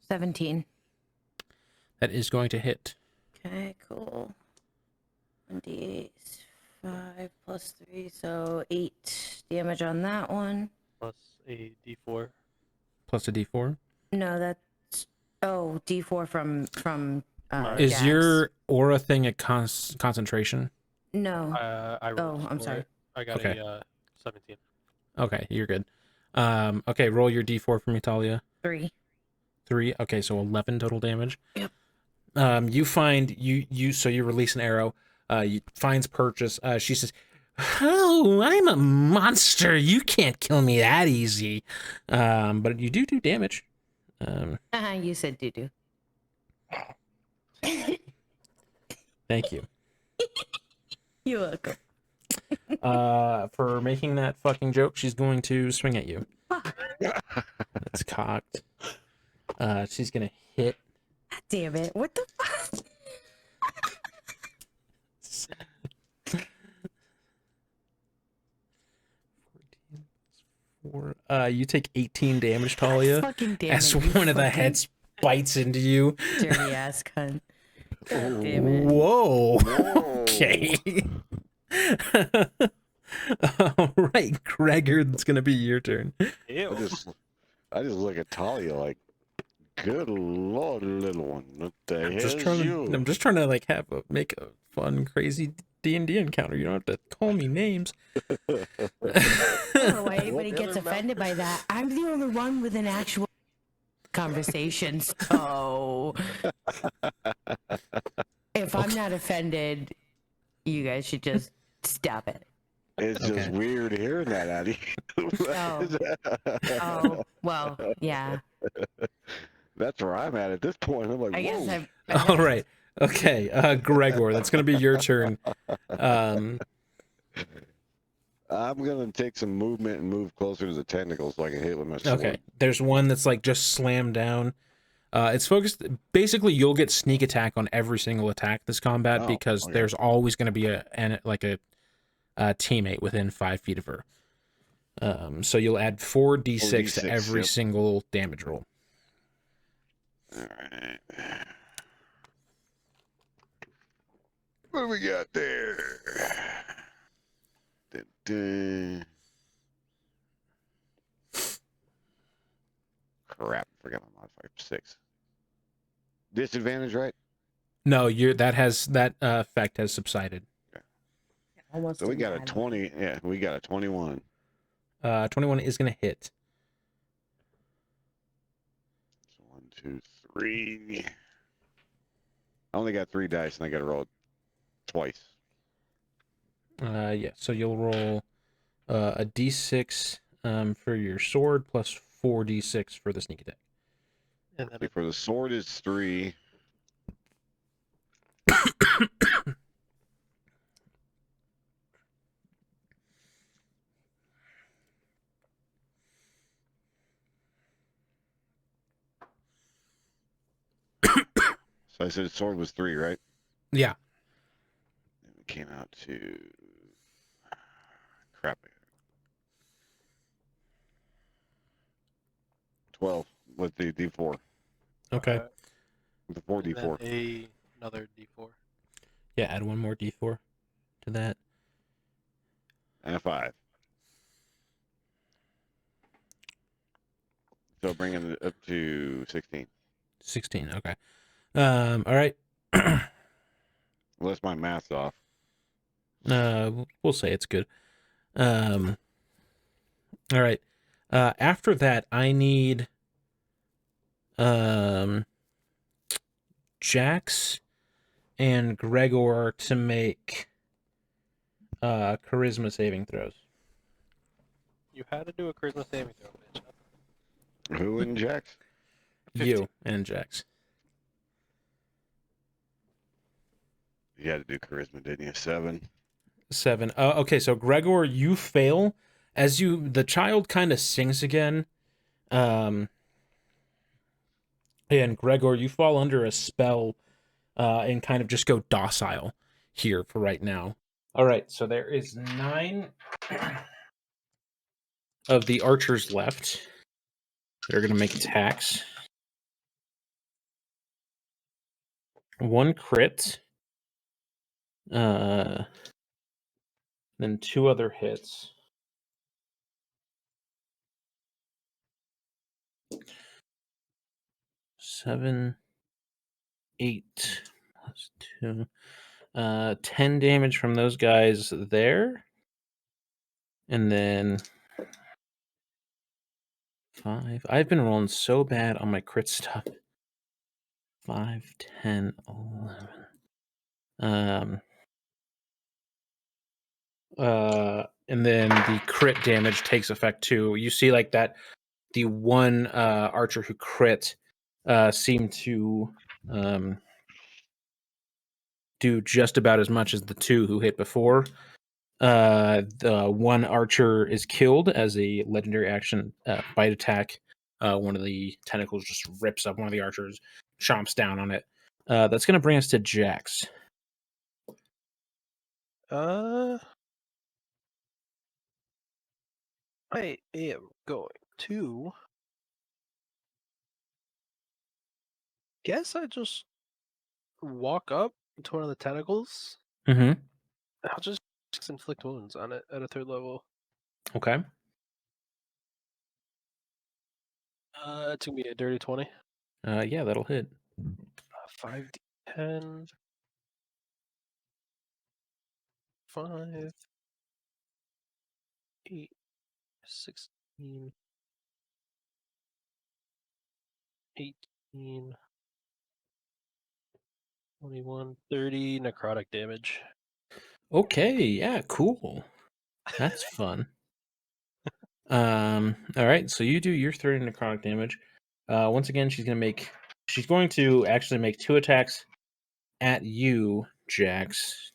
17. That is going to hit. Okay, cool. 1d8, 5 plus 3, so 8 damage on that one. Plus a d4. Plus a d4. No, that's d4 from Is Jax. your aura thing a concentration? No. I rolled I'm for sorry. it. I got Okay. a 17. Okay, you're good. Okay, roll your d4 for me, Talia. 3. 3. Okay, so 11 total damage. Yep. You find so you release an arrow. Finds purchase. She says, "Oh, I'm a monster. You can't kill me that easy." But you do damage. You said doo-doo. Thank you. You're welcome. For making that fucking joke, she's going to swing at you. That's cocked. She's gonna hit. Damn it. What the fuck? You take 18 damage, Talia, Fucking damn as it. you one of the fucking heads bites into you. dirty ass cunt. God damn it. Whoa. Whoa. Okay. All right, Gregor, it's gonna be your turn. Ew. I just look at Talia like, good lord, little one. What the I'm hell just is trying you? to. I'm just trying to like make a fun, crazy D&D encounter. You don't have to call me names. I don't know why anybody the gets other mouth? offended by that. I'm the only one with an actual conversation, so if I'm not offended, you guys should just stop it. It's just Okay. weird hearing that out of you. Oh, well, yeah. That's where I'm at this point. I'm like, I guess whoa. All right. Okay, Gregor, that's gonna be your turn. I'm gonna take some movement and move closer to the tentacles so I can hit with my sword. Okay. There's one that's like just slammed down. It's focused. Basically, you'll get sneak attack on every single attack this combat Oh, because okay. there's always going to be a teammate within 5 feet of her. So you'll add 4d6 to 4d6, every yep. single damage roll. All right. What do we got there? Dun, dun. Crap, forgot my modifier. 6. Disadvantage, right? No, that effect has subsided. Almost So we got a didn't 20. Yeah, we got a 21. 21 is going to hit. So 1, 2, 3. I only got 3 dice and I got to roll it twice. Yeah, so you'll roll a d6 for your sword plus 4d6 for the sneak attack. And then See, for the sword is 3. So I said sword was 3, right? Yeah. It came out to crap. 12 with the D4. Okay. The 4 and D4. then another D4. Yeah, add one more d4 to that. And a 5. So bringing it up to 16. 16. Okay. All right. Unless my math's off. We'll say it's good. All right. After that, I need Jax and Gregor to make charisma saving throws. You had to do a charisma saving throw, bitch. Who in Jax? 15. You and Jax. You had to do charisma, didn't you? 7. 7. Okay, so Gregor, you fail as the child kind of sings again. And Gregor, you fall under a spell and kind of just go docile here for right now. All right, so there is 9 of the archers left. They're going to make attacks. 1 crit. Then 2 other hits. Seven, 8 plus 2. 10 damage from those guys there. And then 5. I've been rolling so bad on my crit stuff. 5, 10, 11. And then the crit damage takes effect too. You see like that the one archer who crit seemed to do just about as much as the two who hit before. The one archer is killed as a legendary action bite attack. One of the tentacles just rips up one of the archers, chomps down on it. That's going to bring us to Jax. I am going to. Guess I just walk up to one of the tentacles. Mm-hmm. I'll just inflict wounds on it at a 3rd level. Okay. It's gonna be a dirty 20. Yeah, that'll hit. 5d10. 5. 8. 16. 18. 21. 30 necrotic damage. Okay, yeah, cool. That's fun. All right, so you do your 30 necrotic damage. Once again, she's going to actually make 2 attacks at you, Jax.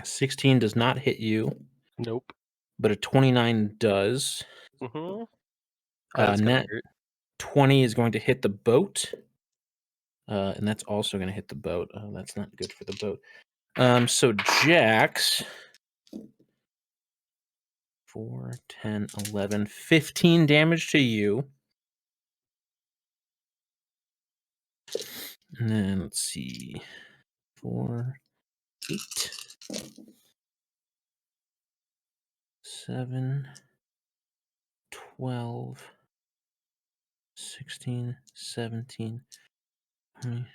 16 does not hit you, Nope. but a 29 does. Mm-hmm. That's gonna Net hurt. 20 is going to hit the boat. And that's also going to hit the boat. That's not good for the boat. So Jax, 4, 10, 11, 15 damage to you. And then let's see. 4, 8, 7, 12, 16, 17, 20,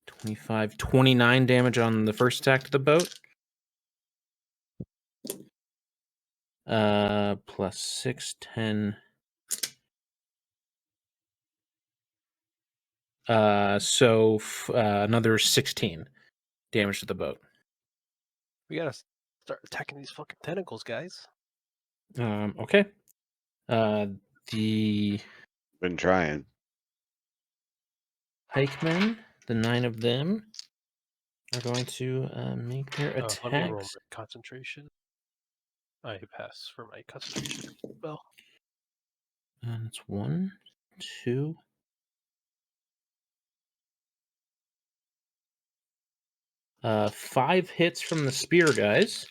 25, 29 damage on the first attack to the boat. Plus 6, 10. So another 16 damage to the boat. We gotta start attacking these fucking tentacles, guys. Okay. The Been trying. pikemen, the 9 of them, are going to make their Let me roll attacks. my concentration. I pass for my concentration spell. And it's 1, 2. 5 hits from the spear guys.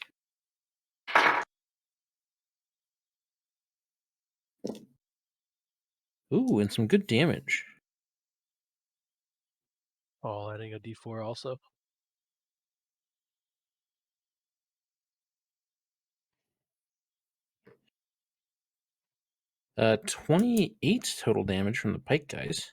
Ooh, and some good damage. Oh, adding a d4 also. Uh, 28 total damage from the pike guys.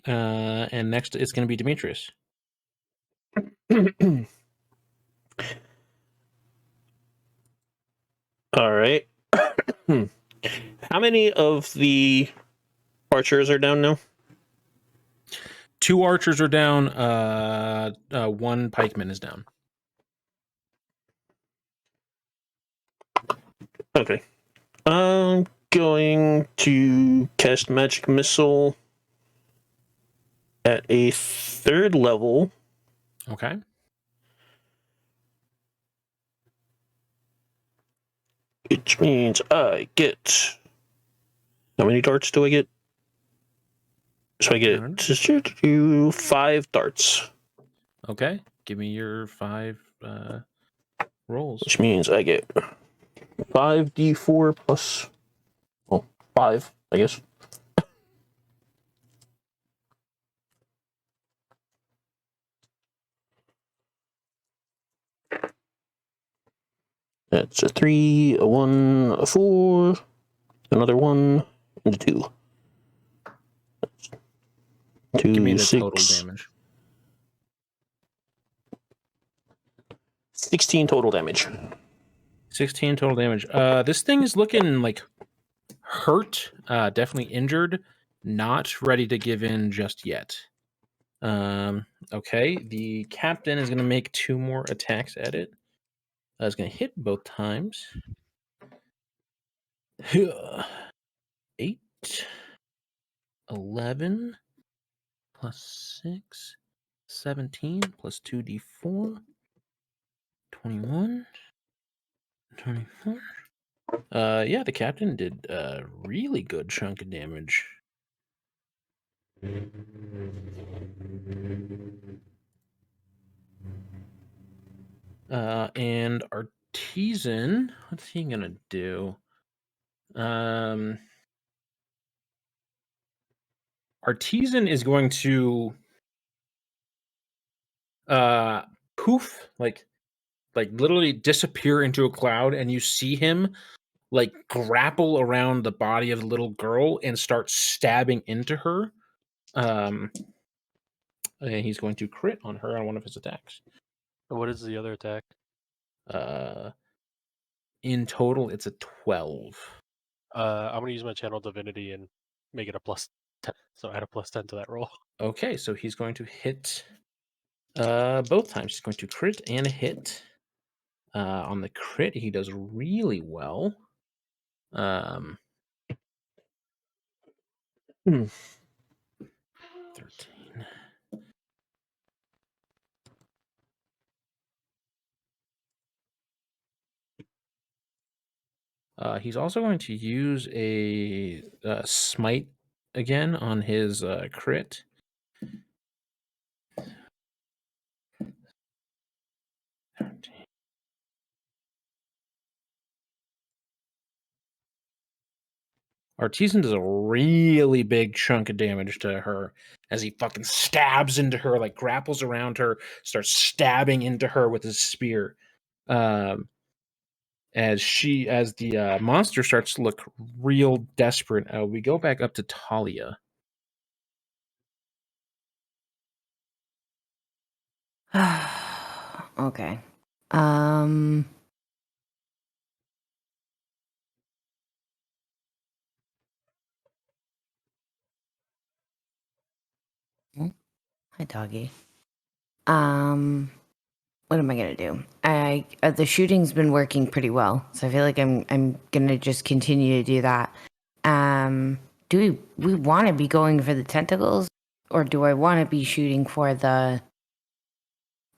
And next it's going to be Demetrius. All right. How many of the archers are down now? 2 archers are down. 1 pikeman is down. Okay. I'm going to cast Magic Missile at a 3rd level. Okay. Which means I get... How many darts do I get? So I get 5 darts. Okay. Give me your 5 rolls. Which means I get 5d4 plus... Well, 5, I guess. That's a 3, a 1, a 4, another 1, and a 2. 2, Give me the 6, total damage. 16 total damage. 16 total damage. This thing is looking like hurt, definitely injured, not ready to give in just yet. Okay, the captain is going to make 2 more attacks at it. It's going to hit both times. 8, 11, plus 6, 17, plus 2d4, 21, 24. Yeah, the captain did a really good chunk of damage. And Artisan, what's he gonna do? Artisan is going to poof, like literally disappear into a cloud, and you see him like grapple around the body of the little girl and start stabbing into her. And he's going to crit on her on one of his attacks. What is the other attack? In total, it's a 12. I'm gonna use my channel divinity and make it a +10. So add a +10 to that roll. Okay, so he's going to hit both times. He's going to crit and hit. On the crit, he does really well. 13. He's also going to use a smite again on his crit. Artisan does a really big chunk of damage to her as he fucking stabs into her, like grapples around her, starts stabbing into her with his spear. As the monster starts to look real desperate, we go back up to Talia. Okay. Hi, doggy. What am I gonna do? The shooting's been working pretty well, so I feel like I'm gonna just continue to do that. Do we want to be going for the tentacles, or do I want to be shooting for the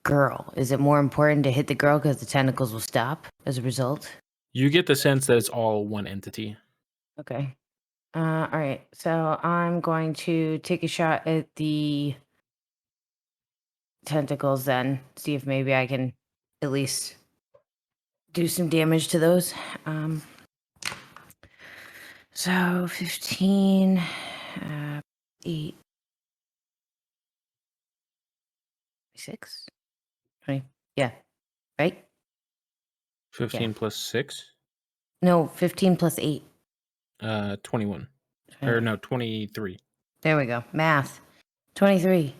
girl? Is it more important to hit the girl because the tentacles will stop as a result? You get the sense that it's all one entity. Okay. All right. So I'm going to take a shot at the tentacles then, see if maybe I can at least do some damage to those. So 15, 8, 6, 20. Yeah, right? 15 plus 6? No, 15 plus 8. 21. Or no, 23. There we go. Math. 23.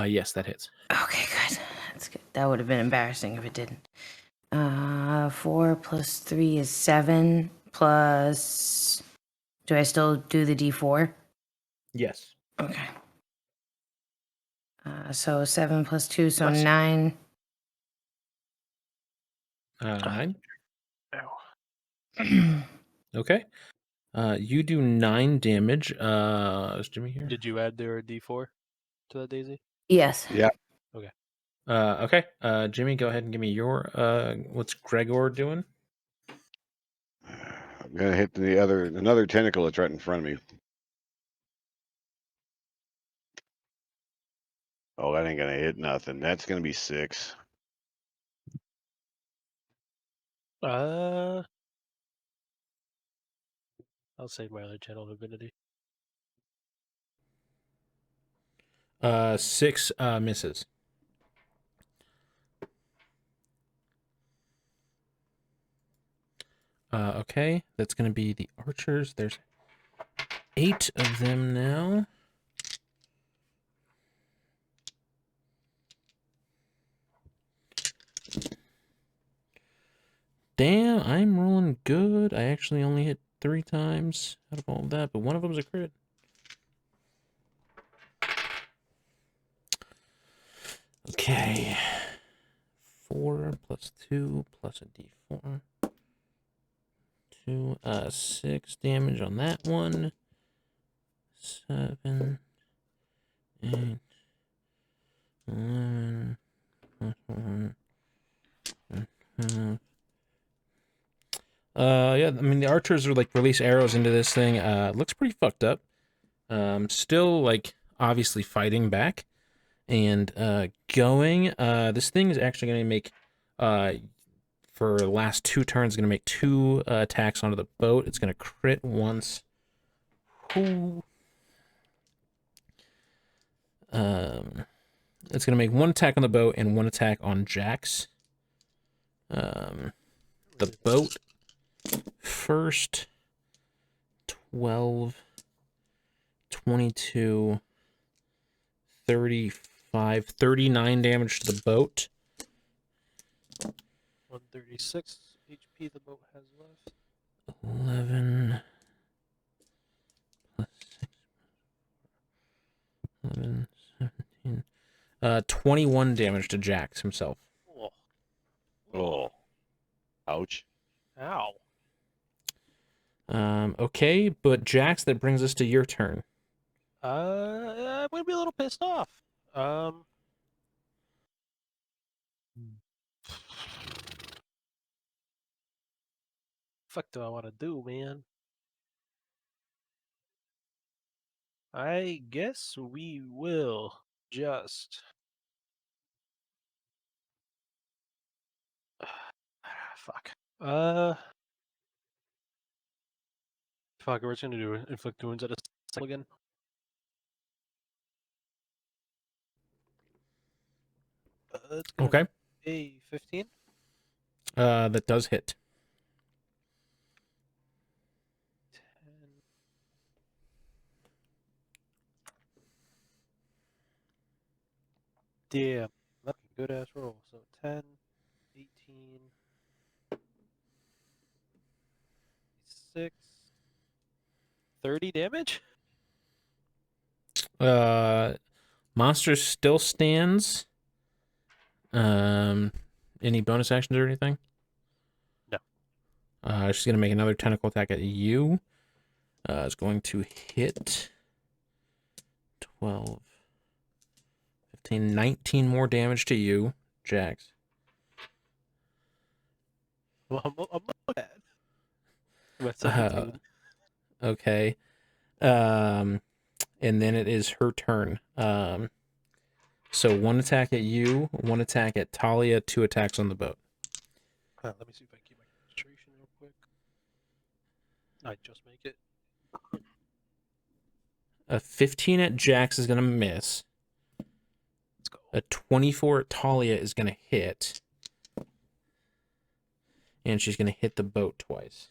Yes, that hits. Okay, good. That's good. That would have been embarrassing if it didn't. 4 plus 3 is 7 plus. Do I still do the d4? Yes. Okay. So 7 plus 2, so Bless you. 9. 9. Ow. Okay. You do 9 damage. Is Jimmy here? Did you add their D4 to that, Daisy? Yes. Yeah. Okay. Jimmy, go ahead and give me your what's Gregor doing? I'm gonna hit another tentacle that's right in front of me. Oh, that ain't gonna hit nothing. That's gonna be 6. I'll save my other channel divinity. 6 misses. Okay, that's going to be the archers. There's 8 of them now. Damn, I'm rolling good. I actually only hit 3 times out of all of that, but one of them's a crit. Okay. 4 plus 2 plus a d4. 6 damage on that one. 7, 8, 11, plus 1, 12. Yeah, I mean, the archers are like release arrows into this thing. It looks pretty fucked up. Still, like, obviously fighting back. And going. This thing is actually going to make, for the last 2 turns, going to make 2 attacks onto the boat. It's going to crit once. Ooh. It's going to make 1 attack on the boat and 1 attack on Jax. The boat first. 12, 22, 35, 39 damage to the boat. 136 HP the boat has left. 11 plus 6, 11, 17. 21 damage to Jax himself. Oh, Oh. Ouch. ow. Okay, but Jax, that brings us to your turn. I'm gonna be a little pissed off. Fuck do I want to do, man? I guess we will just. Fuck. Fuck. We're just gonna do inflict wounds at a cycle again. It's gonna Okay. be a 15. That does hit. 10. Damn. That's a good ass roll. So 10, 18, 6, 30 damage? Monster still stands. Any bonus actions or anything? No. She's gonna make another tentacle attack at you. It's going to hit 12, 15, 19 more damage to you, Jax. Well, I'm not bad. With 17. Okay. And then it is her turn. So 1 attack at you, 1 attack at Talia, 2 attacks on the boat. Let me see if I can keep my concentration real quick. I just make it. A 15 at Jax is gonna miss. Let's go. A 24 at Talia is gonna hit. And she's gonna hit the boat twice.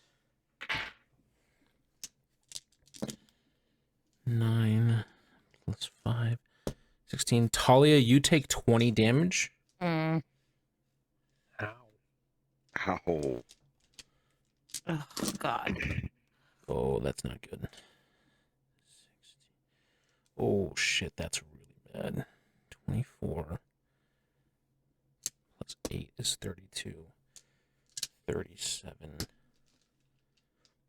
9 plus 5, 16. Talia, you take 20 damage. Ow. Ow. Oh, God. Oh, that's not good. 60. Oh, shit, that's really bad. 24 plus 8 is 32. 37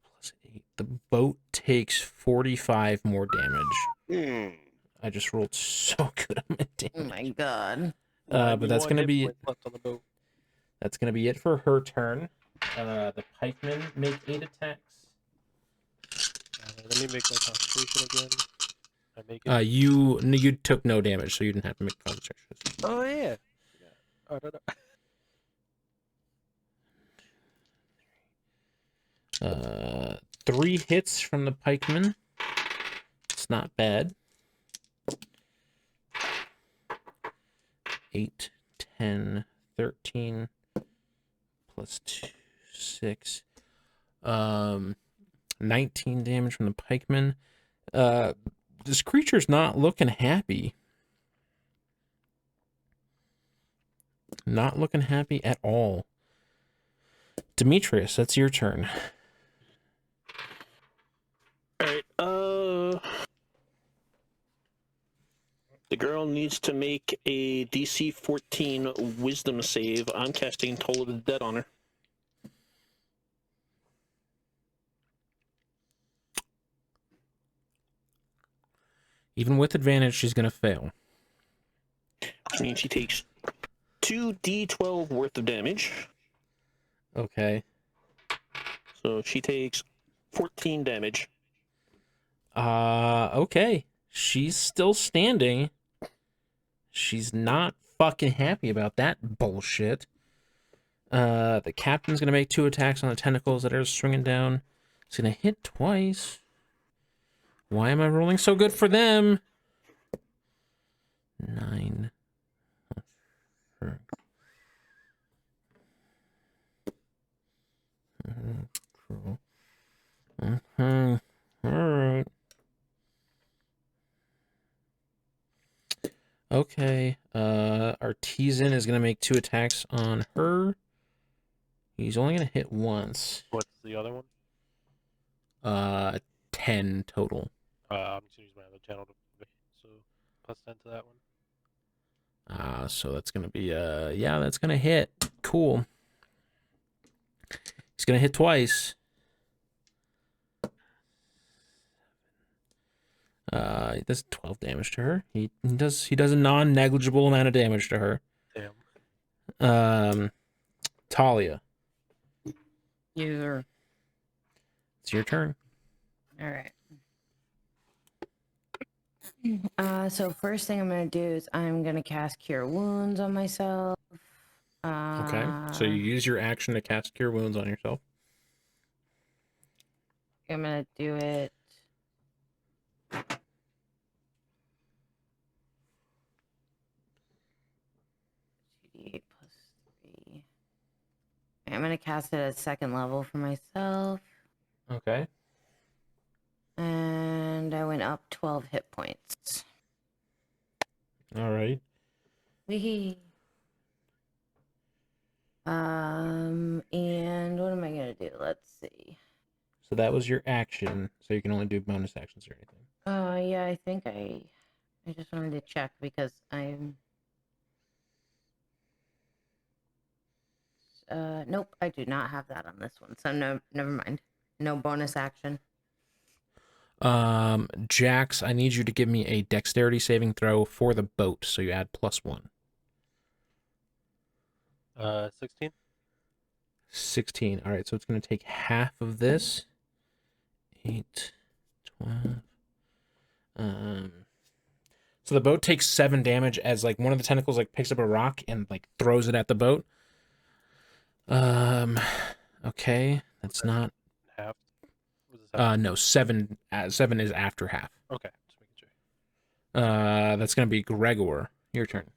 plus 8. The boat takes 45 more damage. I just rolled so good on my damage. Oh, my God. But that's 91 gonna hit be points left on the boat. that's gonna be it for her turn. The pikemen make 8 attacks. Let me make my concentration again. I make it. You took no damage, so you didn't have to make concentration. Oh yeah. Oh, no. 3 hits from the pikemen. It's not bad. 8, 10, 13 plus 2, 6. 19 damage from the pikemen. This creature's not looking happy. Not looking happy at all. Demetrius, that's your turn. All right. The girl needs to make a DC 14 Wisdom save. I'm casting Toll of the Dead on her. Even with advantage, she's going to fail. Which means she takes 2d12 worth of damage. Okay. So she takes 14 damage. Okay. She's still standing. She's not fucking happy about that bullshit. The captain's gonna make 2 attacks on the tentacles that are swinging down. It's gonna hit twice. Why am I rolling so good for them? 9. Alright. Okay. Artisan is gonna make 2 attacks on her. He's only gonna hit once. What's the other one? 10 total. I'm just gonna use my other channel to so +10 to that one. So that's gonna be yeah, that's gonna hit. Cool. He's gonna hit twice. He does 12 damage to her. He does a non-negligible amount of damage to her. Damn. Talia, User. it's your turn. All right. So first thing I'm gonna do is I'm gonna cast Cure Wounds on myself. Okay. So you use your action to cast Cure Wounds on yourself. I'm gonna do it. +3. I'm gonna cast it at 2nd level for myself, Okay. and I went up 12 hit points. All right. Wee. And what am I gonna do? Let's see. So that was your action. So you can only do bonus actions or anything. Yeah, I think I just wanted to check because I'm. Nope, I do not have that on this one. So no, never mind. No bonus action. Jax, I need you to give me a dexterity saving throw for the boat. So you add +1. 16. 16. All right, so it's going to take half of this. 8, 12. So the boat takes 7 damage as like one of the tentacles like picks up a rock and like throws it at the boat. Okay, that's not. Half. Was it 7? No, 7. 7 is after half. Okay, just making sure. That's going to be Gregor. Your turn.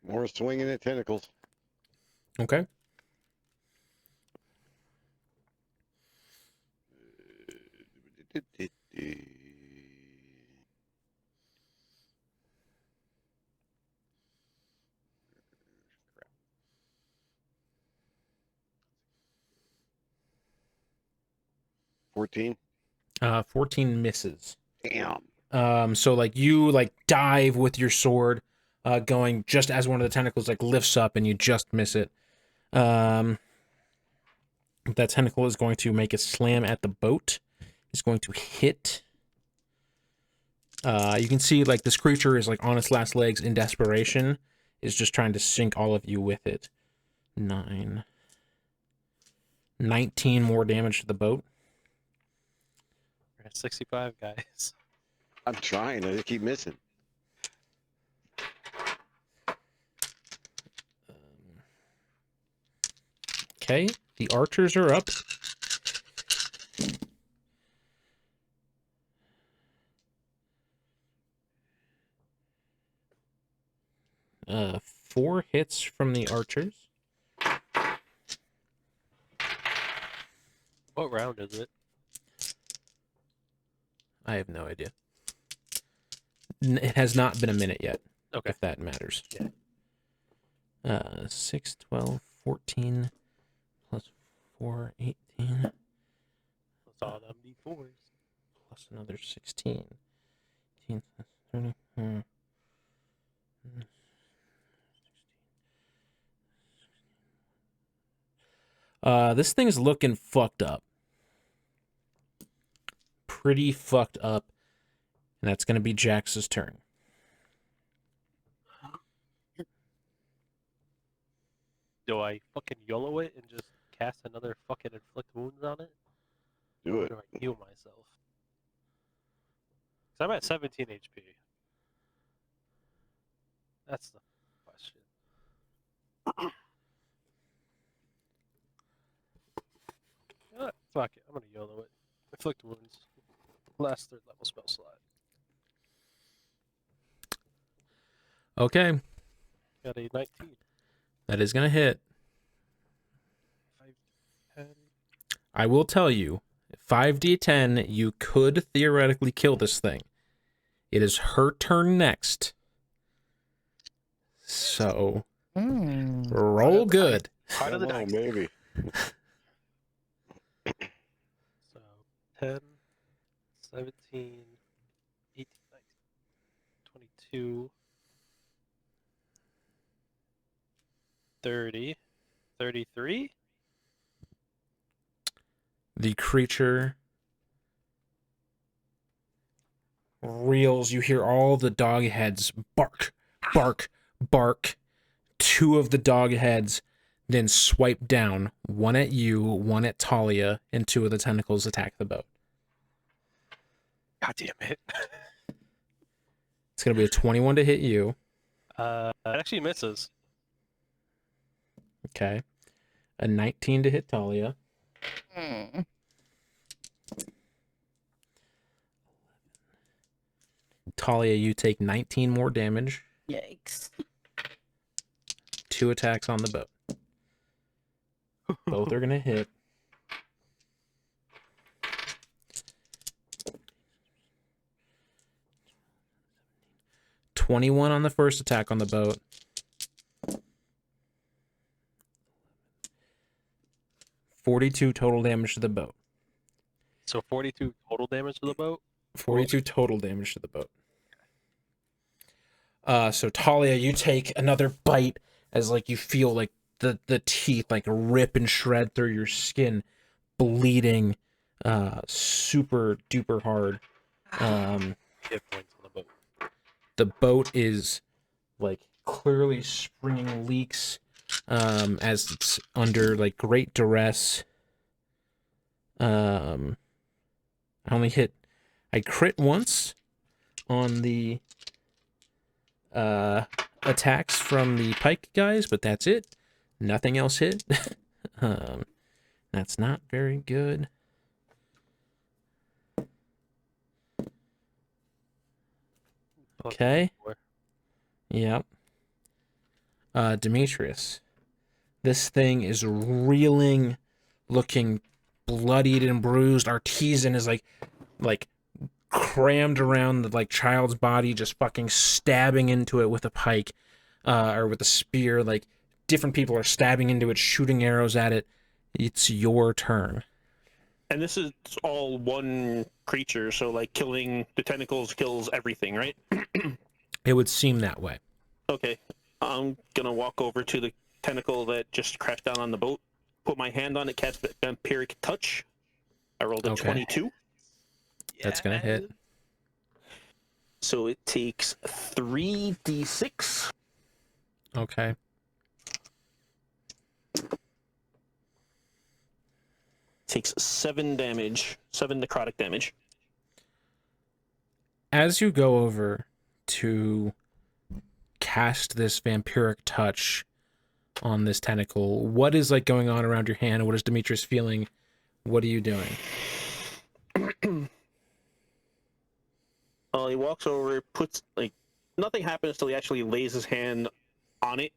More swinging at tentacles. Okay. $14. 14 misses. Damn. So like you like dive with your sword, going just as one of the tentacles like lifts up and you just miss it. That tentacle is going to make a slam at the boat. It's going to hit. You can see like this creature is like on its last legs in desperation, is just trying to sink all of you with it. 19 more damage to the boat. We're at 65, guys. I'm trying. I just keep missing. Okay, the archers are up. Four hits from the archers. What round is it? I have no idea. It has not been a minute yet, Okay. if that matters. Yeah. 6, 12, 14 plus 4, 18 That's all them D4s. plus another 16. 18 plus 30. This thing's looking fucked up. Pretty fucked up. And that's going to be Jax's turn. Do I fucking YOLO it and just cast another fucking inflict wounds on it? Do Or it. do I heal myself? 'Cause I'm at 17 HP. That's the question. Fuck it, I'm gonna YOLO it. Inflict wounds. Last 3rd level spell slot. Okay. Got a 19. That is going to hit. 5, 10. I will tell you, 5d10, you could theoretically kill this thing. It is her turn next. So, roll good. Part of the Come on, dice. baby. So 10, 17, 18, 19, 22, 30, 33. The creature reels. You hear all the dog heads bark, bark, bark. 2 of the dog heads then swipe down. 1 at you, 1 at Talia, and 2 of the tentacles attack the boat. God damn it. It's going to be a 21 to hit you. It actually misses. Okay. A 19 to hit Talia. Talia, you take 19 more damage. Yikes. 2 attacks on the boat. Both are going to hit. $21 on the first attack on the boat. $42 total damage to the boat. So 42 total damage to the boat. 42 total damage to the boat. So Talia, you take another bite as like you feel like the teeth like rip and shred through your skin, bleeding super duper hard. Hit points on the boat. The boat is like clearly springing leaks as it's under like great duress. I crit once on the attacks from the pike guys, but that's it. Nothing else hit. That's not very good. Okay. Yep. Demetrius. This thing is reeling, looking bloodied and bruised. Artisan is like crammed around the like child's body, just fucking stabbing into it with a pike, or with a spear. Like different people are stabbing into it, shooting arrows at it. It's your turn. And this is all one creature, so like killing the tentacles kills everything, right? It would seem that way. Okay. I'm gonna walk over to the tentacle that just crashed down on the boat, put my hand on it, cast Vampiric Touch. I rolled a Okay. 22. That's gonna hit. So it takes 3d6. Okay. Takes 7 damage, 7 necrotic damage. As you go over to cast this vampiric touch on this tentacle, what is like going on around your hand? What is Demetrius feeling? What are you doing? He walks over, puts like nothing happens till he actually lays his hand on it,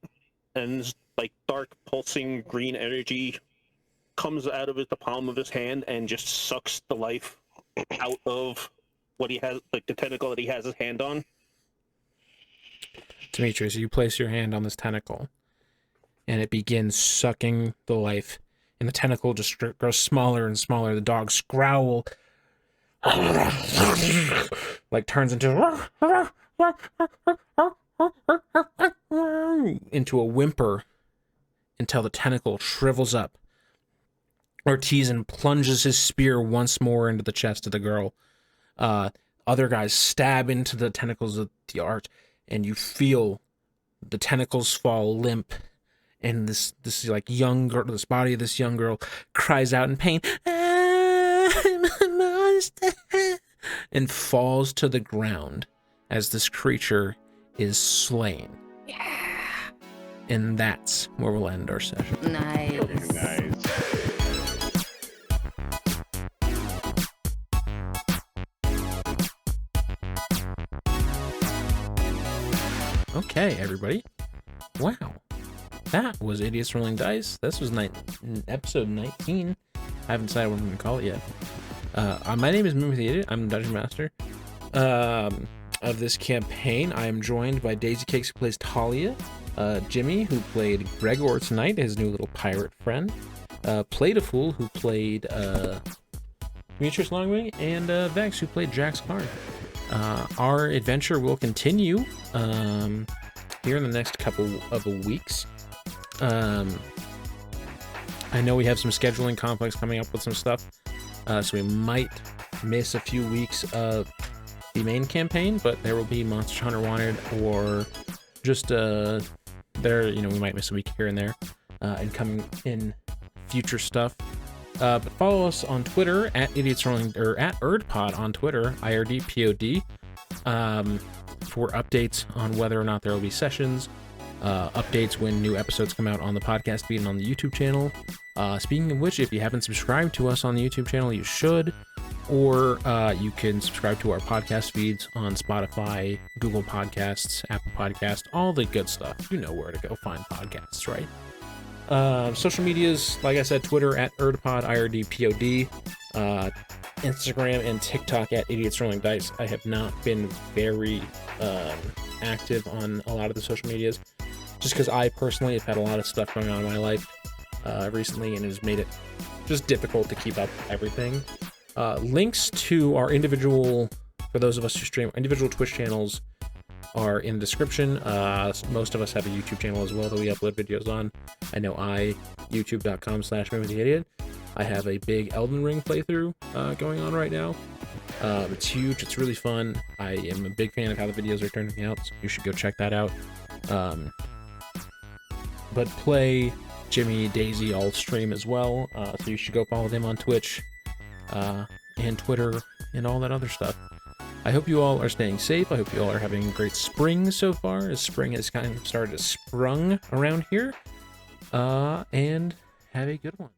and like dark pulsing green energy comes out of the palm of his hand and just sucks the life out of what he has, like the tentacle that he has his hand on. Demetrius, you place your hand on this tentacle. and it begins sucking the life. And the tentacle just grows smaller and smaller. The dog's growl like turns into a whimper until the tentacle shrivels up. Ortizan plunges his spear once more into the chest of the girl. Other guys stab into the tentacles of the arch, and you feel the tentacles fall limp. And this like young girl, this body of this young girl cries out in pain, "I'm a monster," and falls to the ground as this creature is slain. Yeah. And that's where we'll end our session. Nice. Nice. Okay, everybody. Wow. That was Idiots Rolling Dice. This was episode 19. I haven't decided what I'm going to call it yet. My name is Mimi the Idiot. I'm the Dungeon Master of this campaign. I am joined by Daisy Cakes, who plays Talia, Jimmy, who played Gregor tonight, his new little pirate friend, Played-a-Fool, who played Demetrius Longwing, and Vex, who played Jax Karn. Our adventure will continue here in the next couple of weeks. I know we have some scheduling conflicts coming up with some stuff, so we might miss a few weeks of the main campaign, but there will be Monster Hunter Wanted, or just we might miss a week here and there, and coming in future stuff. But follow us on Twitter at Idiots Rolling, or at ErdPod on Twitter, IRDPOD, for updates on whether or not there will be sessions, updates when new episodes come out on the podcast feed and on the YouTube channel. Speaking of which, if you haven't subscribed to us on the YouTube channel, you should, or you can subscribe to our podcast feeds on Spotify, Google Podcasts, Apple Podcasts, all the good stuff. You know where to go find podcasts, right? Social medias, like I said, Twitter at ErdPod, IRDPOD, Instagram and TikTok at Idiots Rolling Dice. I have not been very active on a lot of the social medias, just because I personally have had a lot of stuff going on in my life recently, and it has made it just difficult to keep up with everything. Links to our individual, for those of us who stream, individual Twitch channels are in the description. Most of us have a YouTube channel as well that we upload videos on. I know youtube.com/MimiTheIdiot. I have a big Elden Ring playthrough going on right now. It's huge. It's really fun. I am a big fan of how the videos are turning out, so you should go check that out. But Play, Jimmy, Daisy all stream as well, so you should go follow them on Twitch and Twitter and all that other stuff. I hope you all are staying safe. I hope you all are having a great spring so far, as spring has kind of started to sprung around here. And have a good one.